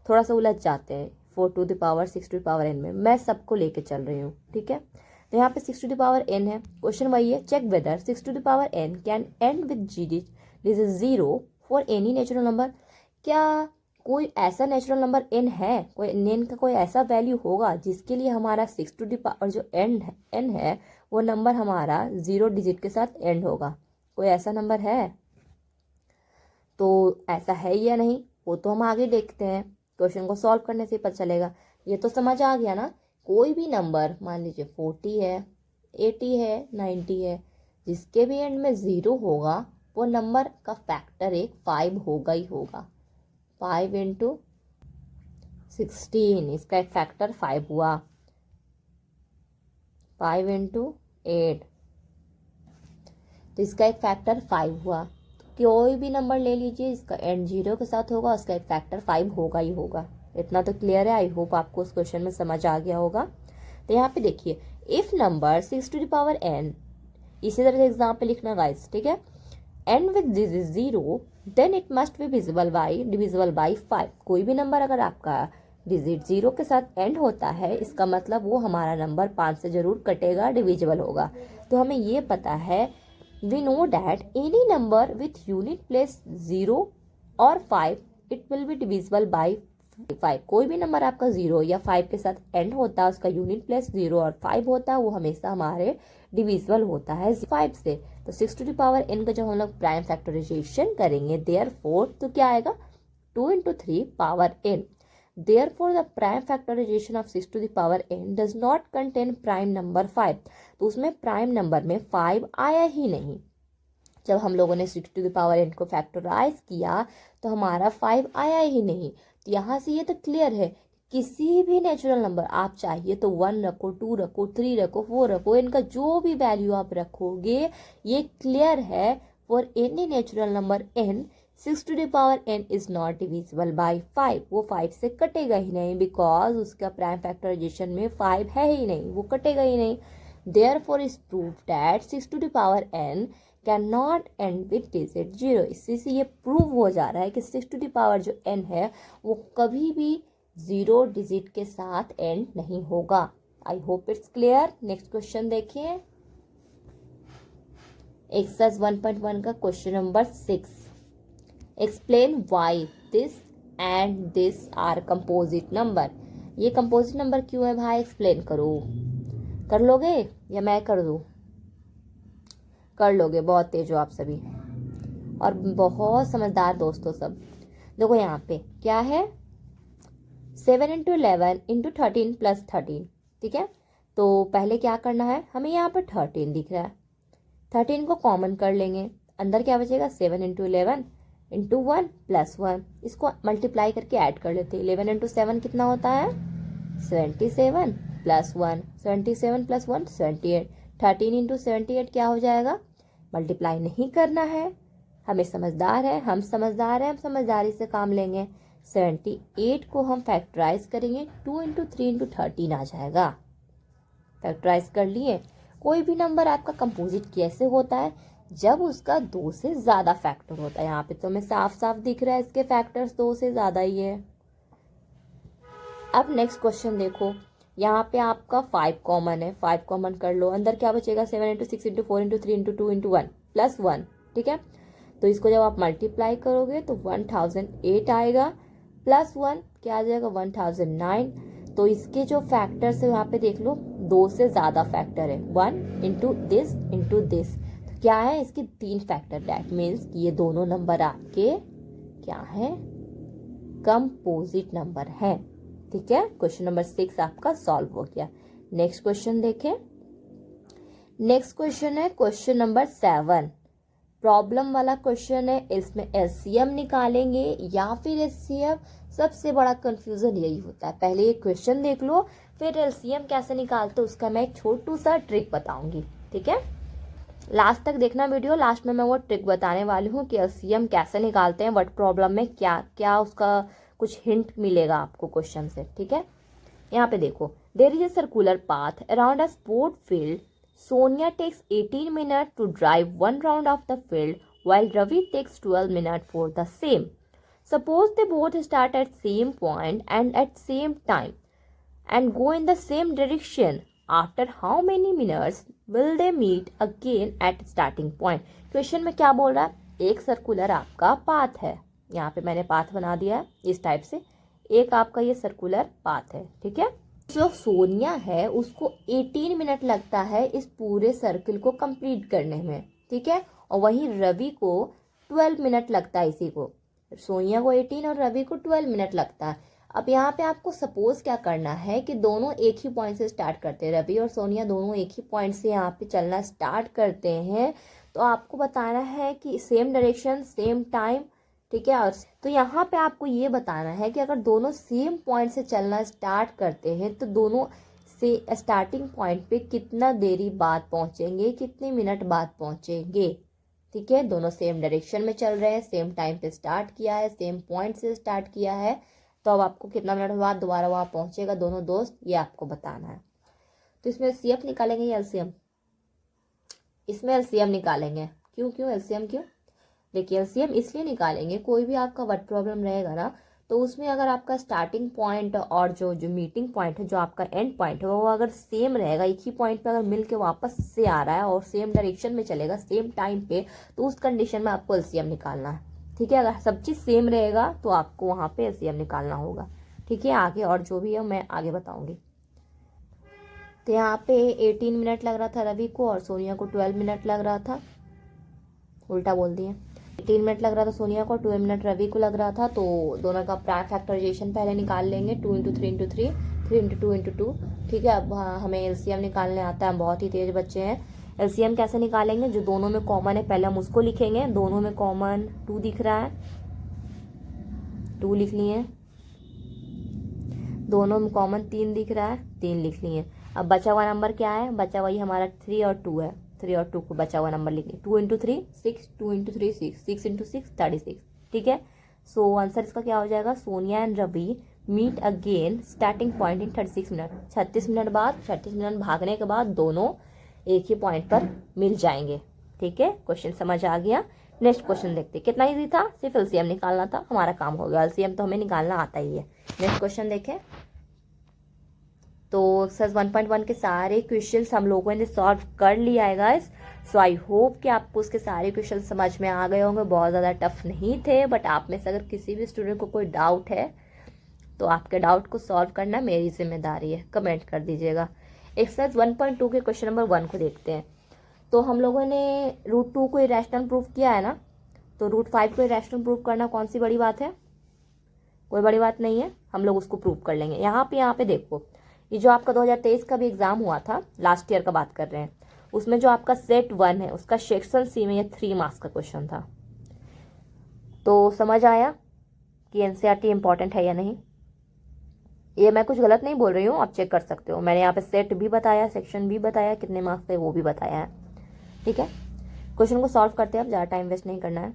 थोड़ा सा उलझ जाते हैं 4 to the power 6 to the power n में, मैं सबको लेके चल रही हूँ। ठीक है, तो यहाँ पे 6 टू द पावर n है, क्वेश्चन वही है, check whether 6 to the power n can end with zero for any natural number. क्या कोई ऐसा नेचुरल नंबर n है, कोई n का कोई ऐसा वैल्यू होगा जिसके लिए हमारा 6 टू द पावर जो n है वो नंबर हमारा 0 डिजिट के साथ एंड होगा? कोई ऐसा नंबर है? तो ऐसा है या नहीं वो तो हम आगे देखते हैं, क्वेश्चन को सॉल्व करने से पता चलेगा। ये तो समझ आ गया ना, कोई भी नंबर मान लीजिए 40 है, 80 है, 90 है, जिसके भी एंड में 0 होगा वो नंबर का फैक्टर एक 5 होगा ही होगा। 5 इंटू 16, इसका एक फैक्टर 5 हुआ। 5 इंटू 8, तो इसका एक फैक्टर 5 हुआ। तो कोई भी नंबर ले लीजिए इसका एंड 0 के साथ होगा, उसका एक फैक्टर 5 होगा ही होगा। इतना तो क्लियर है, आई होप आपको उस क्वेश्चन में समझ आ गया होगा। तो यहाँ पे देखिए, if number 6 to the power n, इसी तरह से एग्जाम्पल लिखना गाइस। ठीक है, n with this is 0 then it must be divisible by 5। कोई भी नंबर अगर आपका डिजिट 0 के साथ एंड होता है इसका मतलब वो हमारा नंबर 5 से जरूर कटेगा, डिविजिबल होगा। तो हमें ये पता है, we know that any number with unit place 0 और 5 it will be divisible by 5। कोई भी नंबर आपका 0 या 5 के साथ एंड होता है, उसका यूनिट प्लेस 0 और 5 होता है, वो हमेशा हमारे डिविजिबल होता है 5 से। तो 6 टू द पावर n का जब हम लोग प्राइम फैक्टराइजेशन करेंगे देयरफॉर तो क्या आएगा, 2 into 3 power n। Therefore the prime factorization of 6 to the power n does not contain prime number 5। तो उसमें प्राइम नंबर में 5 आया ही नहीं। जब हम लोगों ने 6 टू द पावर n को फैक्टराइज किया तो हमारा 5 आया ही नहीं। तो यहाँ से ये तो क्लियर है, किसी भी नेचुरल नंबर आप चाहिए तो 1 रखो, 2 रखो, 3 रखो, 4 रखो, इनका जो भी वैल्यू आप रखोगे ये क्लियर है, for any natural number n 6 to the power n is not divisible by 5। वो 5 से कटेगा ही नहीं, बिकॉज उसका प्राइम फैक्टराइजेशन में 5 है ही नहीं, वो कटेगा ही नहीं। Therefore is prove that 6 to the power n can not end with digit 0। इसी से ये प्रूव हो जा रहा है कि 6 टू द पावर जो n है वो कभी भी 0 डिजिट के साथ एंड नहीं होगा। I hope it's clear. Next question देखिए, एक्सरसाइज 1.1 का question number 6। Explain why this and this are composite number. ये कंपोजिट नंबर क्यों है भाई, एक्सप्लेन करो। कर लोगे या मैं कर दूं? कर लोगे, बहुत तेज हो आप सभी और बहुत समझदार दोस्तों सब। देखो यहाँ पे क्या है, 7 इंटू 11 इंटू 13 प्लस 13। ठीक है, तो पहले क्या करना है, हमें यहाँ पर 13 दिख रहा है, 13 को कॉमन कर लेंगे, अंदर क्या बचेगा 7 इंटू 11 इंटू 1 प्लस 1। इसको मल्टीप्लाई करके ऐड कर लेते हैं। 11 इंटू 7 कितना होता है 77 प्लस 1, 77 प्लस 1 78। 13 इंटू 78 क्या हो जाएगा, मल्टीप्लाई नहीं करना है, हमें समझदार है, हम समझदार हैं, हम समझदारी से काम लेंगे। 78 को हम फैक्टराइज करेंगे, 2 इंटू 3 इंटू 13 आ जाएगा। फैक्टराइज कर लिए। कोई भी नंबर आपका कंपोजिट कैसे होता है, जब उसका 2 से ज़्यादा फैक्टर होता है। यहाँ पे तो हमें साफ साफ दिख रहा है इसके फैक्टर्स 2 से ज़्यादा ही है। अब नेक्स्ट क्वेश्चन देखो, यहाँ पे आपका 5 कॉमन है, 5 कॉमन कर लो, अंदर क्या बचेगा 7 into 6 into 4 into 3 into 2 into 1 plus 1, ठीक है। तो इसको जब आप मल्टीप्लाई करोगे तो 1008 आएगा, प्लस 1 क्या आ जाएगा 1009। तो इसके जो फैक्टर्स है यहाँ पे देख लो, 2 से ज़्यादा फैक्टर है, 1 इंटू दिस इंटू दिस। तो क्या है इसके 3 फैक्टर, डैट मीन्स ये दोनों नंबर आपके क्या है, कंपोजिट नंबर है, ठीक है। क्वेश्चन नंबर 6 आपका सॉल्व हो गया। नेक्स्ट क्वेश्चन देखें। नेक्स्ट क्वेश्चन है क्वेश्चन नंबर 7, प्रॉब्लम वाला क्वेश्चन है। इसमें एलसीएम निकालेंगे या फिर एचसीएफ, सबसे बड़ा कंफ्यूजन यही होता है। पहले ये क्वेश्चन देख लो, फिर एलसीएम कैसे निकालते उसका मैं एक छोटू सा ट्रिक बताऊंगी, ठीक है। लास्ट तक देखना वीडियो, लास्ट में मैं वो ट्रिक बताने वाली हूँ कि एलसीएम कैसे निकालते हैं, वर्ड प्रॉब्लम में क्या क्या उसका कुछ हिंट मिलेगा आपको क्वेश्चन से, ठीक है। यहाँ पे देखो, there is a circular path around a sport field, Sonia takes 18 minute to drive 1 round of the field while Ravi takes 12 minutes for the same. Suppose they both start at same point and at same time and go in the same direction. After how many minutes will they meet again at starting point? Question में क्या बोल रहा है, एक circular आपका path है, यहाँ पे मैंने पाथ बना दिया है इस टाइप से, एक आपका ये सर्कुलर पाथ है, ठीक है। जो सोनिया है उसको 18 मिनट लगता है इस पूरे सर्किल को कंप्लीट करने में, ठीक है। और वहीं रवि को 12 मिनट लगता है, इसी को सोनिया को 18 और रवि को 12 मिनट लगता है। अब यहाँ पे आपको सपोज क्या करना है कि दोनों एक ही पॉइंट से स्टार्ट करते हैं, रवि और सोनिया दोनों एक ही पॉइंट से यहाँ पे चलना स्टार्ट करते हैं। तो आपको बताना है कि सेम डायरेक्शन सेम टाइम, ठीक है। और तो यहाँ पे आपको ये बताना है कि अगर दोनों सेम पॉइंट से चलना स्टार्ट करते हैं तो दोनों से स्टार्टिंग पॉइंट पे कितना देरी बाद पहुँचेंगे, कितने मिनट बाद पहुँचेंगे, ठीक है। दोनों सेम डायरेक्शन में चल रहे हैं, सेम टाइम पे स्टार्ट किया है, सेम पॉइंट से स्टार्ट किया है, तो अब आपको कितना मिनट बाद दोबारा वहाँ पहुँचेगा दोनों दोस्त, ये आपको बताना है। तो इसमें एलसीएम निकालेंगे या एलसीएम, इसमें एलसीएम निकालेंगे। क्यों एलसीएम क्यों, देखिए एलसीएम इसलिए निकालेंगे, कोई भी आपका वर्ड प्रॉब्लम रहेगा ना तो उसमें अगर आपका स्टार्टिंग पॉइंट और जो मीटिंग पॉइंट है, जो आपका एंड पॉइंट है, वो अगर सेम रहेगा, एक ही पॉइंट पे अगर मिल के वापस से आ रहा है और सेम डायरेक्शन में चलेगा सेम टाइम पे, तो उस कंडीशन में आपको एलसीएम निकालना है, ठीक है। अगर सब चीज़ सेम रहेगा तो आपको वहाँ पे एलसीएम निकालना होगा, ठीक है। आगे और जो भी है मैं आगे बताऊँगी। तो यहाँ पे 18 मिनट लग रहा था रवि को और सोनिया को 12 मिनट लग रहा था, उल्टा बोल दिए। 18 मिनट लग रहा था सोनिया को, 12 मिनट रवि को लग रहा था। तो दोनों का प्राइम फैक्टराइजेशन पहले निकाल लेंगे, 2 इंटू 3 इंटू 3, 3 इंटू 2 इंटू 2, ठीक है। अब हमें एलसीएम निकालने आता है, हम बहुत ही तेज बच्चे हैं। एलसीएम कैसे निकालेंगे, जो दोनों में कॉमन है पहले हम उसको लिखेंगे। दोनों में कॉमन 2 दिख रहा है, 2 लिख लिए। दोनों में कॉमन 3 दिख रहा है, 3 लिख लिए। अब बचा हुआ नंबर क्या है, बचा वही हमारा 3 और 2 है, 3 और 2 को बचा हुआ नंबर लिखिए। 2 इंटू 3 6, 2 इंटू 3 6, 6 इंटू 6 36, ठीक है। सो आंसर इसका क्या हो जाएगा, Sonia and Ravi meet again starting point in 36 minute, 36 minute बाद, 36 मिनट भागने के बाद दोनों एक ही पॉइंट पर मिल जाएंगे, ठीक है। क्वेश्चन समझ आ गया। नेक्स्ट क्वेश्चन देखते, कितना इजी था, सिर्फ एलसीएम निकालना था, हमारा काम हो गया। एलसीएम तो हमें निकालना आता ही है। नेक्स्ट क्वेश्चन देखें। तो एक्सरसाइज 1.1 के सारे क्वेश्चंस हम लोगों ने सॉल्व कर लिया है गाइस। सो आई होप कि आपको उसके सारे क्वेश्चन समझ में आ गए होंगे, बहुत ज़्यादा टफ नहीं थे। बट आप में से अगर किसी भी स्टूडेंट को कोई डाउट है तो आपके डाउट को सॉल्व करना मेरी जिम्मेदारी है, कमेंट कर दीजिएगा। एक्सरसाइज 1.2 के क्वेश्चन नंबर 1 को देखते हैं। तो हम लोगों ने √2 को इरेशनल प्रूफ किया है ना, तो √5 को इरेशनल प्रूफ करना कौन सी बड़ी बात है, कोई बड़ी बात नहीं है, हम लोग उसको प्रूव कर लेंगे। यहाँ पे देखो, ये जो आपका 2023 का भी एग्जाम हुआ था, लास्ट ईयर का बात कर रहे हैं, उसमें जो आपका सेट 1 है उसका सेक्शन सी में ये 3 मार्क्स का क्वेश्चन था। तो समझ आया कि एनसीईआरटी इंपॉर्टेंट है या नहीं। ये मैं कुछ गलत नहीं बोल रही हूँ, आप चेक कर सकते हो। मैंने यहाँ पे सेट भी बताया, सेक्शन भी बताया, कितने मार्क्स थे वो भी बताया है, ठीक है। क्वेश्चन को सॉल्व करते हैं, अब ज़्यादा टाइम वेस्ट नहीं करना है।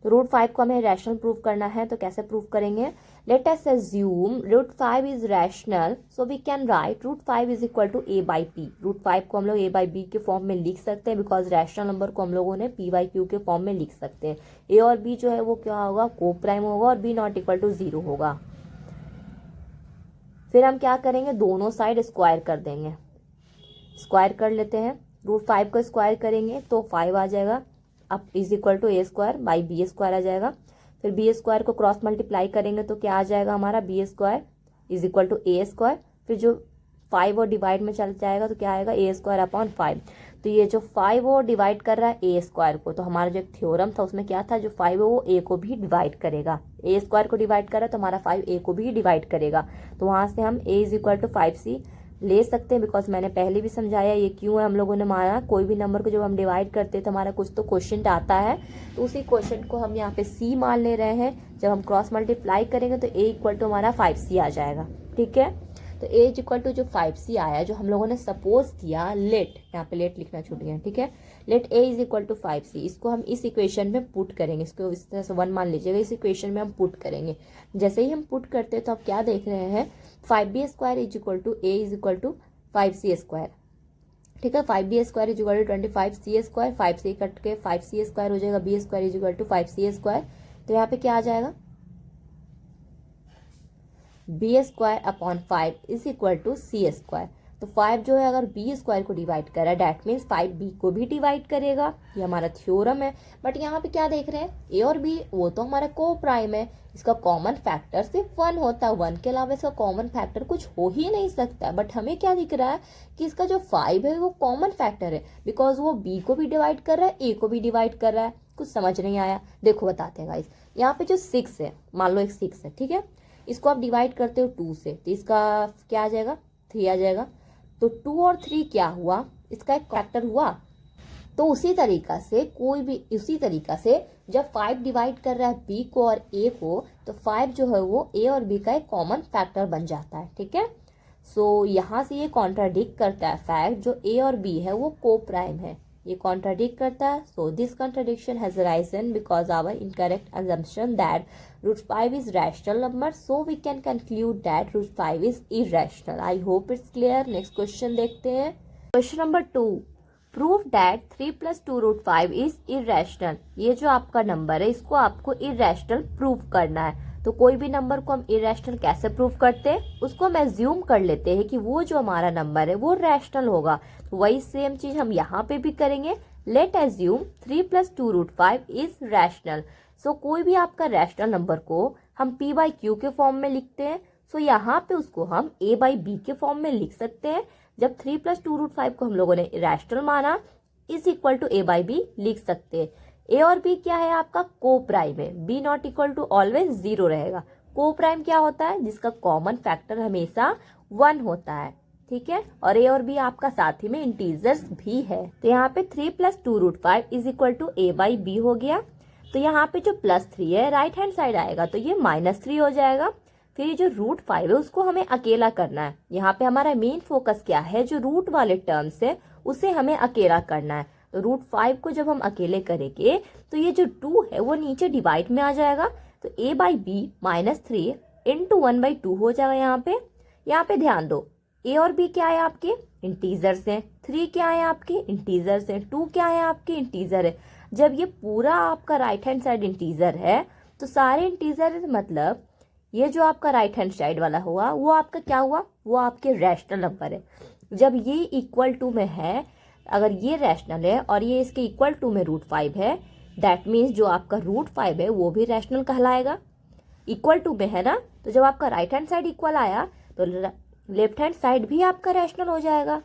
तो रूट 5 को हमें रैशनल प्रूव करना है, तो कैसे प्रूव करेंगे? Let us assume root 5 is rational, so we can write root 5 is equal to a by p. Root 5 को हम लोग ए बाई बी के फॉर्म में लिख सकते हैं, बिकॉज रैशनल नंबर को हम लोगों ने पी बाई क्यू के फॉर्म में लिख सकते हैं। ए और बी जो है वो क्या होगा? को प्राइम होगा और बी नॉट इक्वल टू 0 होगा। फिर हम क्या करेंगे? दोनों साइड स्क्वायर कर देंगे। स्क्वायर कर लेते हैं। रूट 5 को स्क्वायर करेंगे तो 5 आ जाएगा, अब is equal to a square by b square आ जाएगा। फिर बी स्क्वायर को क्रॉस मल्टीप्लाई करेंगे तो क्या आ जाएगा हमारा? B square is equal to a square. फिर जो 5 और डिवाइड में चल जाएगा तो क्या आएगा? ए स्क्वायर अपॉन 5। तो ये जो 5 और डिवाइड कर रहा है ए स्क्वायर को, तो हमारा जो एक थ्योरम था उसमें क्या था? जो 5 है वो ए को भी डिवाइड करेगा। ए स्क्वायर को डिवाइड कर रहा है तो हमारा 5 ए को भी डिवाइड करेगा। तो वहां से हम ए इज इक्वल टू 5c ले सकते हैं, बिकॉज मैंने पहले भी समझाया ये क्यों है। हम लोगों ने माना कोई भी नंबर को जब हम डिवाइड करते हैं तो हमारा कुछ तो क्वेश्चन आता है, तो उसी क्वेश्चन को हम यहाँ पे सी मान ले रहे हैं। जब हम क्रॉस मल्टीप्लाई करेंगे तो ए इक्वल टू हमारा 5c आ जाएगा। ठीक है, तो ए इज इक्वल टू जो 5c आया, जो हम लोगों ने सपोज किया, लेट, यहाँ पे लेट लिखना छूट गया। ठीक है, let a is equal to 5c, इसको हम इस इक्वेशन में पुट करेंगे। इसको इस तरह से 1 मान लीजिएगा, इस इक्वेशन में हम पुट करेंगे। जैसे ही हम पुट करते हैं तो आप क्या देख रहे हैं? 5b square is equal to a is equal to 5c square. ठीक है, 5b square is equal to 25c square, 5 से कट के 5c स्क्वायर हो जाएगा, b square is equal to 5c square. तो यहाँ पे क्या आ जाएगा? B square upon 5 is equal to c square. तो 5 जो है अगर बी स्क्वायर को डिवाइड कर रहा है, डैट मीन्स 5 बी को भी डिवाइड करेगा। ये हमारा थ्योरम है। बट यहाँ पे क्या देख रहे हैं? ए और बी वो तो हमारा को प्राइम है, इसका कॉमन फैक्टर सिर्फ 1 होता है। 1 के अलावा इसका कॉमन फैक्टर कुछ हो ही नहीं सकता। बट हमें क्या दिख रहा है कि इसका जो 5 है वो कॉमन फैक्टर है, बिकॉज वो बी को भी डिवाइड कर रहा है, ए को भी डिवाइड कर रहा है। कुछ समझ नहीं आया? देखो बताते हैं गाइस। यहाँ पे जो 6 है, मान लो एक 6 है, ठीक है, इसको आप डिवाइड करते हो 2 से, तो इसका क्या आ जाएगा? 3 आ जाएगा। तो 2 और 3 क्या हुआ? इसका एक फैक्टर हुआ। तो उसी तरीका से जब 5 डिवाइड कर रहा है बी को और ए को, तो 5 जो है वो ए और बी का एक कॉमन फैक्टर बन जाता है। ठीक है, सो यहाँ से ये कॉन्ट्राडिक्ट करता है फैक्ट जो ए और बी है वो को प्राइम है, ये कॉन्ट्राडिक्ट करता है। So this contradiction has arisen because our incorrect assumption that √5 is rational number, so we can conclude that √5 is irrational. I hope it's clear. Next question देखते हैं। Question number 2. Prove that 3 plus 2 √5 is irrational. ये जो आपका number है इसको आपको irrational prove करना है। तो कोई भी नंबर को हम irrational कैसे प्रूव करते हैं? उसको हम एज्यूम कर लेते हैं कि वो जो हमारा नंबर है वो रैशनल होगा। तो वही सेम चीज हम यहाँ पे भी करेंगे। Late assume 3 plus 2 √5 is rational. सो कोई भी आपका रैशनल नंबर को हम p बाई क्यू के फॉर्म में लिखते हैं, सो यहाँ पे उसको हम a बाई बी के फॉर्म में लिख सकते हैं। जब 3 plus 2 √5 को हम लोगों ने रैशनल माना, is equal to a by b लिख सकते हैं। a और b क्या है? आपका को प्राइम है। b not equal to always 0 रहेगा। को प्राइम क्या होता है? जिसका कॉमन फैक्टर हमेशा 1 होता है। ठीक है, और a और b आपका साथ ही में इंटीजर्स भी है। तो यहाँ पे 3 plus 2 √5 is equal to a by b हो गया। तो यहाँ पे जो +3 है राइट हैंड साइड आएगा तो ये -3 हो जाएगा। फिर ये जो √5 है उसको हमें अकेला करना है। यहाँ पे हमारा मेन फोकस क्या है? जो रूट वाले टर्म्स है उसे हमें अकेला करना है। तो √5 को जब हम अकेले करेंगे तो ये जो 2 है वो नीचे डिवाइड में आ जाएगा। तो a बाई बी -3 इंटू 1/2 हो जाएगा। यहाँ पे ध्यान दो, a और b क्या है? आपके इंटीजर्स हैं। 3 क्या है? आपके इंटीजर्स हैं। 2 क्या है? आपके इंटीजर है। जब ये पूरा आपका राइट हैंड साइड इंटीजर है तो सारे इंटीजर मतलब ये जो आपका राइट हैंड साइड वाला हुआ वो आपका क्या हुआ? वो आपके रैशनल नंबर है। जब ये इक्वल टू में है, अगर ये रैशनल है और ये इसके इक्वल टू में √5 है, दैट मीन्स जो आपका √5 है वो भी रैशनल कहलाएगा। इक्वल टू में है ना, तो जब आपका राइट हैंड साइड इक्वल आया तो लेफ्ट हैंड साइड भी आपका रैशनल हो जाएगा।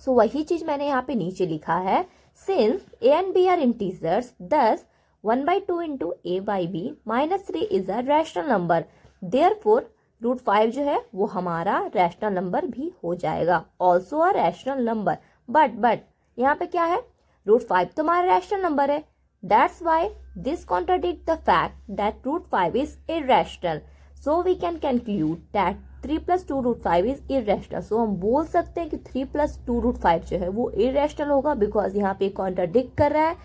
सो वही चीज मैंने यहाँ पे नीचे लिखा है। Since a and b are integers, thus 1/2 into a by b -3 is a rational number. Therefore, √5 जो है वो हमारा रैशनल नंबर भी हो जाएगा। Also a rational number. But यहाँ पे क्या है? √5 तो हमारा रैशनल नंबर है। That's why this contradicts the fact that √5 is irrational. So we can conclude that 3 plus 2 √5 is irrational. So हम बोल सकते हैं कि 3 plus 2 √5 जो है वो irrational होगा, बिकॉज यहाँ पे कॉन्ट्राडिक्ट कर रहा है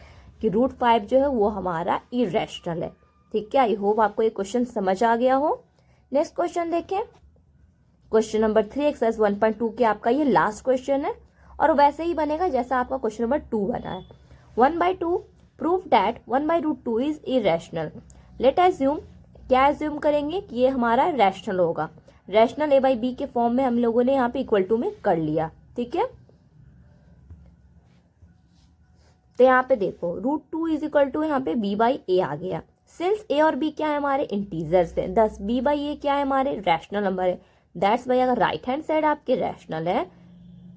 कि √5 जो है वो हमारा इरेशनल है। ठीक है, आई होप आपको ये क्वेश्चन समझ आ गया हो। नेक्स्ट क्वेश्चन देखें, क्वेश्चन नंबर 3 एक्सरसाइज 1.2 के आपका ये लास्ट क्वेश्चन है और वैसे ही बनेगा जैसा आपका क्वेश्चन नंबर 2 बना है। 1/2 prove that 1/√2 is irrational. Late assume, क्या एज्यूम करेंगे कि ये हमारा रैशनल होगा। रैशनल a/b के फॉर्म में हम लोगों ने यहाँ पे इक्वल टू में कर लिया। ठीक है, तो यहाँ पे देखो √2 इज इक्वल टू यहाँ पे b/a आ गया। सिंस a और b क्या है हमारे इंटीजर्स है, दस b/a क्या है हमारे रैशनल नंबर है। दैट्स वाई अगर राइट हैंड साइड आपके रैशनल है,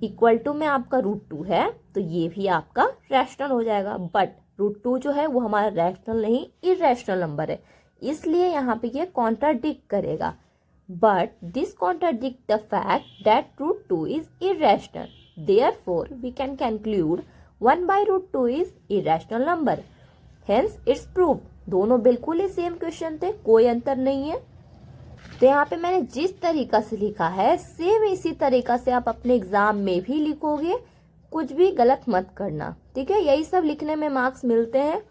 इक्वल टू में आपका √2 है, तो ये भी आपका रैशनल हो जाएगा। बट √2 जो है वो हमारा रैशनल नहीं इरेशनल नंबर है, इसलिए यहाँ पे ये कॉन्ट्राडिक्ट करेगा। But this contradict the fact that √2 is irrational, therefore we can conclude 1/√2 is irrational number, hence it's proved. दोनों बिल्कुल ही सेम क्वेश्चन थे, कोई अंतर नहीं है। तो यहाँ पे मैंने जिस तरीका से लिखा है सेम इसी तरीका से आप अपने एग्जाम में भी लिखोगे, कुछ भी गलत मत करना। ठीक है, यही सब लिखने में मार्क्स मिलते हैं,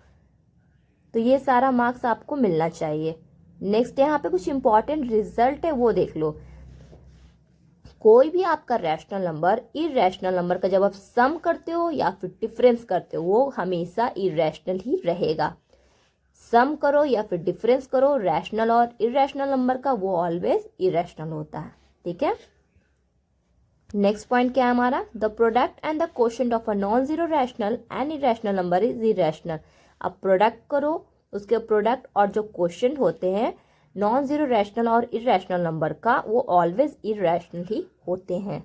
तो ये सारा मार्क्स आपको मिलना चाहिए। नेक्स्ट यहाँ पे कुछ इंपॉर्टेंट रिजल्ट है, वो देख लो। कोई भी आपका रैशनल नंबर इरेशनल नंबर का जब आप सम करते हो या फिर डिफरेंस करते हो, वो हमेशा इरेशनल ही रहेगा। सम करो या फिर डिफरेंस करो, रैशनल और इरेशनल नंबर का, वो ऑलवेज इरेशनल होता है। ठीक है, नेक्स्ट पॉइंट क्या है हमारा, the product and the quotient of a non zero rational and irrational number is irrational. अब प्रोडक्ट करो, उसके प्रोडक्ट और जो क्वोशिएंट होते हैं नॉन जीरो रैशनल और इरेशनल नंबर का, वो ऑलवेज इरेशनल ही होते हैं।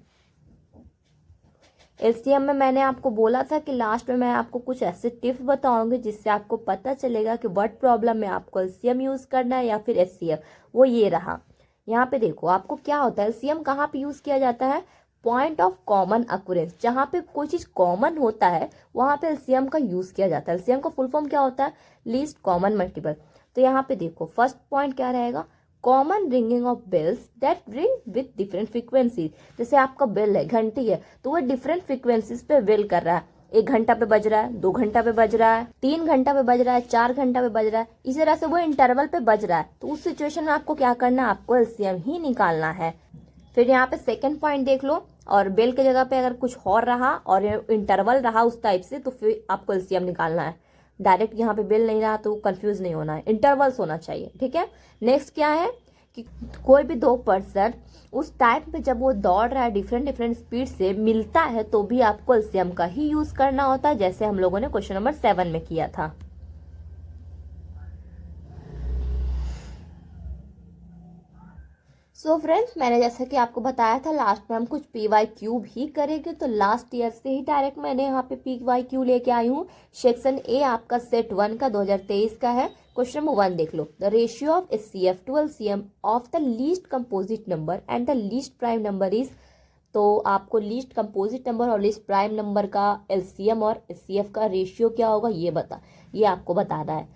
एलसीएम में मैंने आपको बोला था कि लास्ट में मैं आपको कुछ ऐसे टिप्स बताऊंगी जिससे आपको पता चलेगा कि व्हाट प्रॉब्लम में आपको एलसीएम यूज करना है या फिर एचसीएफ। वो ये रहा, यहाँ पे देखो आपको क्या होता है, एलसीएम कहाँ पे यूज किया जाता है, पॉइंट ऑफ कॉमन अक्यूरेंस, जहाँ पे कोई चीज कॉमन होता है वहां पे एलसीएम का यूज किया जाता है। एलसीएम का फुल फॉर्म क्या होता है, लीस्ट कॉमन मल्टीपल। तो यहाँ पे देखो फर्स्ट पॉइंट क्या रहेगा, common ringing of bells that ring with different frequency. जैसे आपका बेल है, घंटी है, तो वो डिफरेंट फ्रीक्वेंसीज पे बेल कर रहा है। 1 घंटा पे बज रहा है, 2 घंटा पे बज रहा है, 3 घंटा पे बज रहा है, 4 घंटा पे बज रहा है, इसी तरह से वो इंटरवल पे बज रहा है। तो उस सिचुएशन में आपको क्या करना है, आपको एलसीएम ही निकालना है। फिर यहाँ पे सेकेंड पॉइंट देख लो, और बेल के जगह पे अगर कुछ और रहा और इंटरवल रहा उस टाइप से, तो फिर आपको एलसीएम निकालना है। डायरेक्ट यहाँ पे बेल नहीं रहा तो कंफ्यूज नहीं होना है, इंटरवल्स होना चाहिए। ठीक है, नेक्स्ट क्या है कि कोई भी 2 पर्सन उस टाइम पे जब वो दौड़ रहा है डिफरेंट स्पीड से मिलता है, तो भी आपको एलसीएम का ही यूज करना होता है, जैसे हम लोगों ने क्वेश्चन नंबर 7 में किया था। सो फ्रेंड्स, मैंने जैसा कि आपको बताया था लास्ट में हम कुछ PYQ भी करेंगे, तो लास्ट ईयर से ही डायरेक्ट मैंने यहाँ पे PYQ लेके आई हूँ। सेक्शन ए आपका सेट 1 का 2023 का है। क्वेश्चन नंबर 1 देख लो, the ratio of HCF to LCM of the least composite number and the least prime number is. तो आपको लीस्ट कंपोजिट नंबर और लीस्ट प्राइम नंबर का LCM और HCF का रेशियो क्या होगा ये आपको बताना है।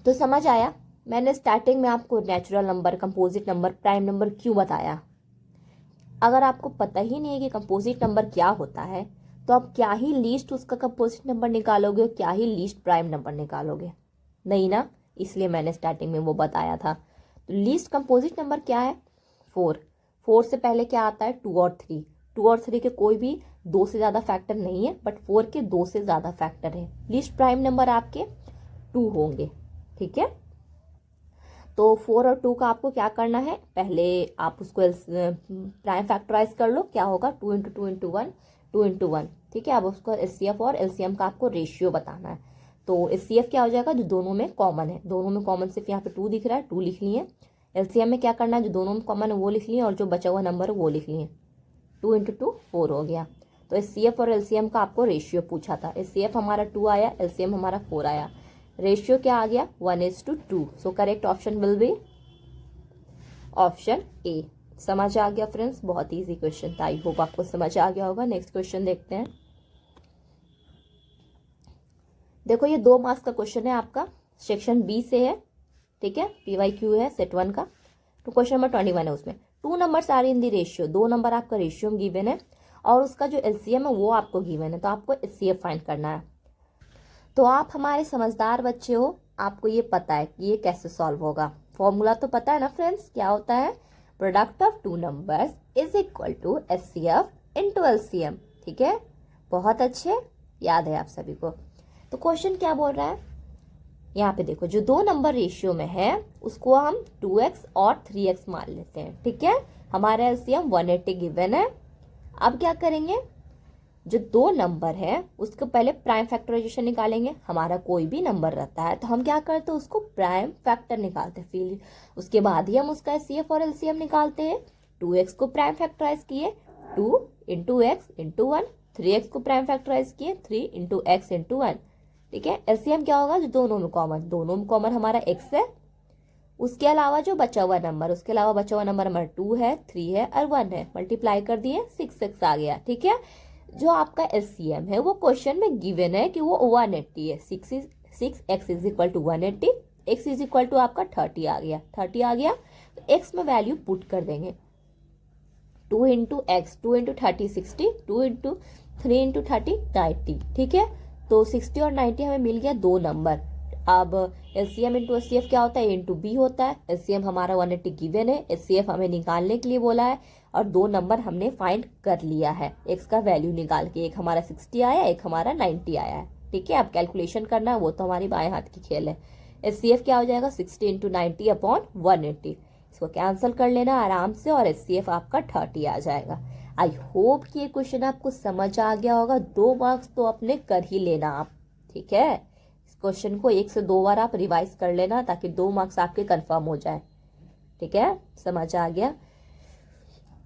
तो समझ आया, मैंने स्टार्टिंग में आपको natural number, composite number, prime number क्यों बताया। अगर आपको पता ही नहीं है कि कंपोजिट नंबर क्या होता है, तो आप क्या ही लीस्ट उसका कंपोजिट नंबर निकालोगे, क्या ही लीस्ट प्राइम नंबर निकालोगे, नहीं ना। इसलिए मैंने स्टार्टिंग में वो बताया था। तो लीस्ट कंपोजिट नंबर क्या है, 4 से पहले क्या आता है, 2 और 3। 2 और 3 के कोई भी 2 से ज़्यादा फैक्टर नहीं है, बट 4 के 2 से ज़्यादा फैक्टर है। लीस्ट प्राइम नंबर आपके 2 होंगे। ठीक है, तो 4 और 2 का आपको क्या करना है, पहले आप उसको प्राइम फैक्टराइज कर लो, क्या होगा 2 × 2 × 1 2 × 1। ठीक है, अब उसको HCF और LCM का आपको रेशियो बताना है। तो HCF क्या हो जाएगा, जो दोनों में कॉमन है, दोनों में कॉमन सिर्फ यहाँ पे 2 दिख रहा है, 2 लिख लिए। LCM में क्या करना है, जो दोनों में कॉमन है वो लिख लिए, और जो बचा हुआ नंबर है वो लिख लिए। 2 × 2 4 हो गया। तो HCF और LCM का आपको रेशियो पूछा था, HCF हमारा 2 आया, LCM हमारा 4 आया। रेशियो क्या आ गया, 1:2। So correct option will be option A. समझ आ गया फ्रेंड्स, बहुत इजी क्वेश्चन था, आई होप आपको समझ आ गया होगा। नेक्स्ट क्वेश्चन देखते हैं। देखो ये 2 मार्क्स का क्वेश्चन है आपका, सेक्शन बी से है। ठीक है, PYQ है सेट 1 का। तो क्वेश्चन नंबर 21 है, उसमें 2 numbers are in the ratio, 2 number आपका रेशियो में गिवन है और उसका जो LCM है वो आपको गिवन है, तो आपको HCF फाइंड करना है। तो आप हमारे समझदार बच्चे हो, आपको ये पता है कि ये कैसे सॉल्व होगा। फॉर्मूला तो पता है ना फ्रेंड्स, क्या होता है, product of two numbers is equal to HCF into LCM। ठीक है, बहुत अच्छे, याद है आप सभी को। तो क्वेश्चन क्या बोल रहा है, यहाँ पे देखो, जो दो नंबर रेशियो में है उसको हम 2x और 3x मान लेते हैं। ठीक है, हमारा LCM 180 गिवन है। अब क्या करेंगे, जो दो नंबर है उसको पहले प्राइम फैक्टराइजेशन निकालेंगे। हमारा कोई भी नंबर रहता है तो हम क्या करते हैं, उसको प्राइम फैक्टर निकालते हैं, फिर उसके बाद ही हम उसका HCF और LCM निकालते हैं। 2x को प्राइम फैक्टराइज किए 2 इंटू एक्स इंटू 1, 3x को प्राइम फैक्टराइज किए 3 इंटू एक्स इंटू 1। ठीक है, LCM क्या होगा, जो दोनों में कॉमन हमारा x है, उसके अलावा जो बचा हुआ नंबर, उसके अलावा बचा हुआ नंबर हमारा 2 है, 3 है और 1 है, मल्टीप्लाई कर दिए 6 आ गया। ठीक है, जो आपका LCM है वो क्वेश्चन में गिवन है कि वो 180 है। 6x is equal to 180, x is equal to आपका 30 आ गया। 30 आ गया तो x में वैल्यू पुट कर देंगे, 2 into x, 2 into 30 60, 2 into 3 into 30 90। ठीक है, तो 60 और 90 हमें मिल गया दो नंबर। अब LCM इंटू HCF क्या होता है, A इंटू B होता है। LCM हमारा 180 गिवन है, HCF हमें निकालने के लिए बोला है और दो नंबर हमने फाइंड कर लिया है x का वैल्यू निकाल के। एक हमारा 60 आया, एक हमारा 90 आया है। ठीक है, अब कैलकुलेशन करना है, वो तो हमारी बाएं हाथ की खेल है। HCF क्या हो जाएगा, 60 इंटू 90 अपॉन 180, इसको कैंसिल कर लेना आराम से और HCF आपका 30 आ जाएगा। आई होप कि ये क्वेश्चन आपको समझ आ गया होगा। 2 मार्क्स तो अपने कर ही लेना आप। ठीक है, इस क्वेश्चन को 1 से 2 बार आप रिवाइज कर लेना ताकि 2 मार्क्स आपके कंफर्म हो जाए। ठीक है, समझ आ गया।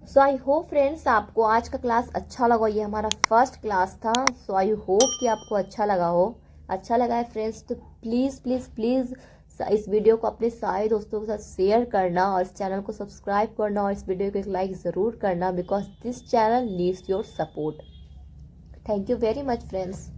सो आई होप फ्रेंड्स आपको आज का क्लास अच्छा लगा। ये हमारा फर्स्ट क्लास था, सो आई होप कि आपको अच्छा लगा हो। अच्छा लगा है फ्रेंड्स तो प्लीज़ प्लीज़ प्लीज़ इस वीडियो को अपने सारे दोस्तों के साथ शेयर करना और इस चैनल को सब्सक्राइब करना और इस वीडियो को एक लाइक ज़रूर करना, because this channel needs your support. Thank you very much friends.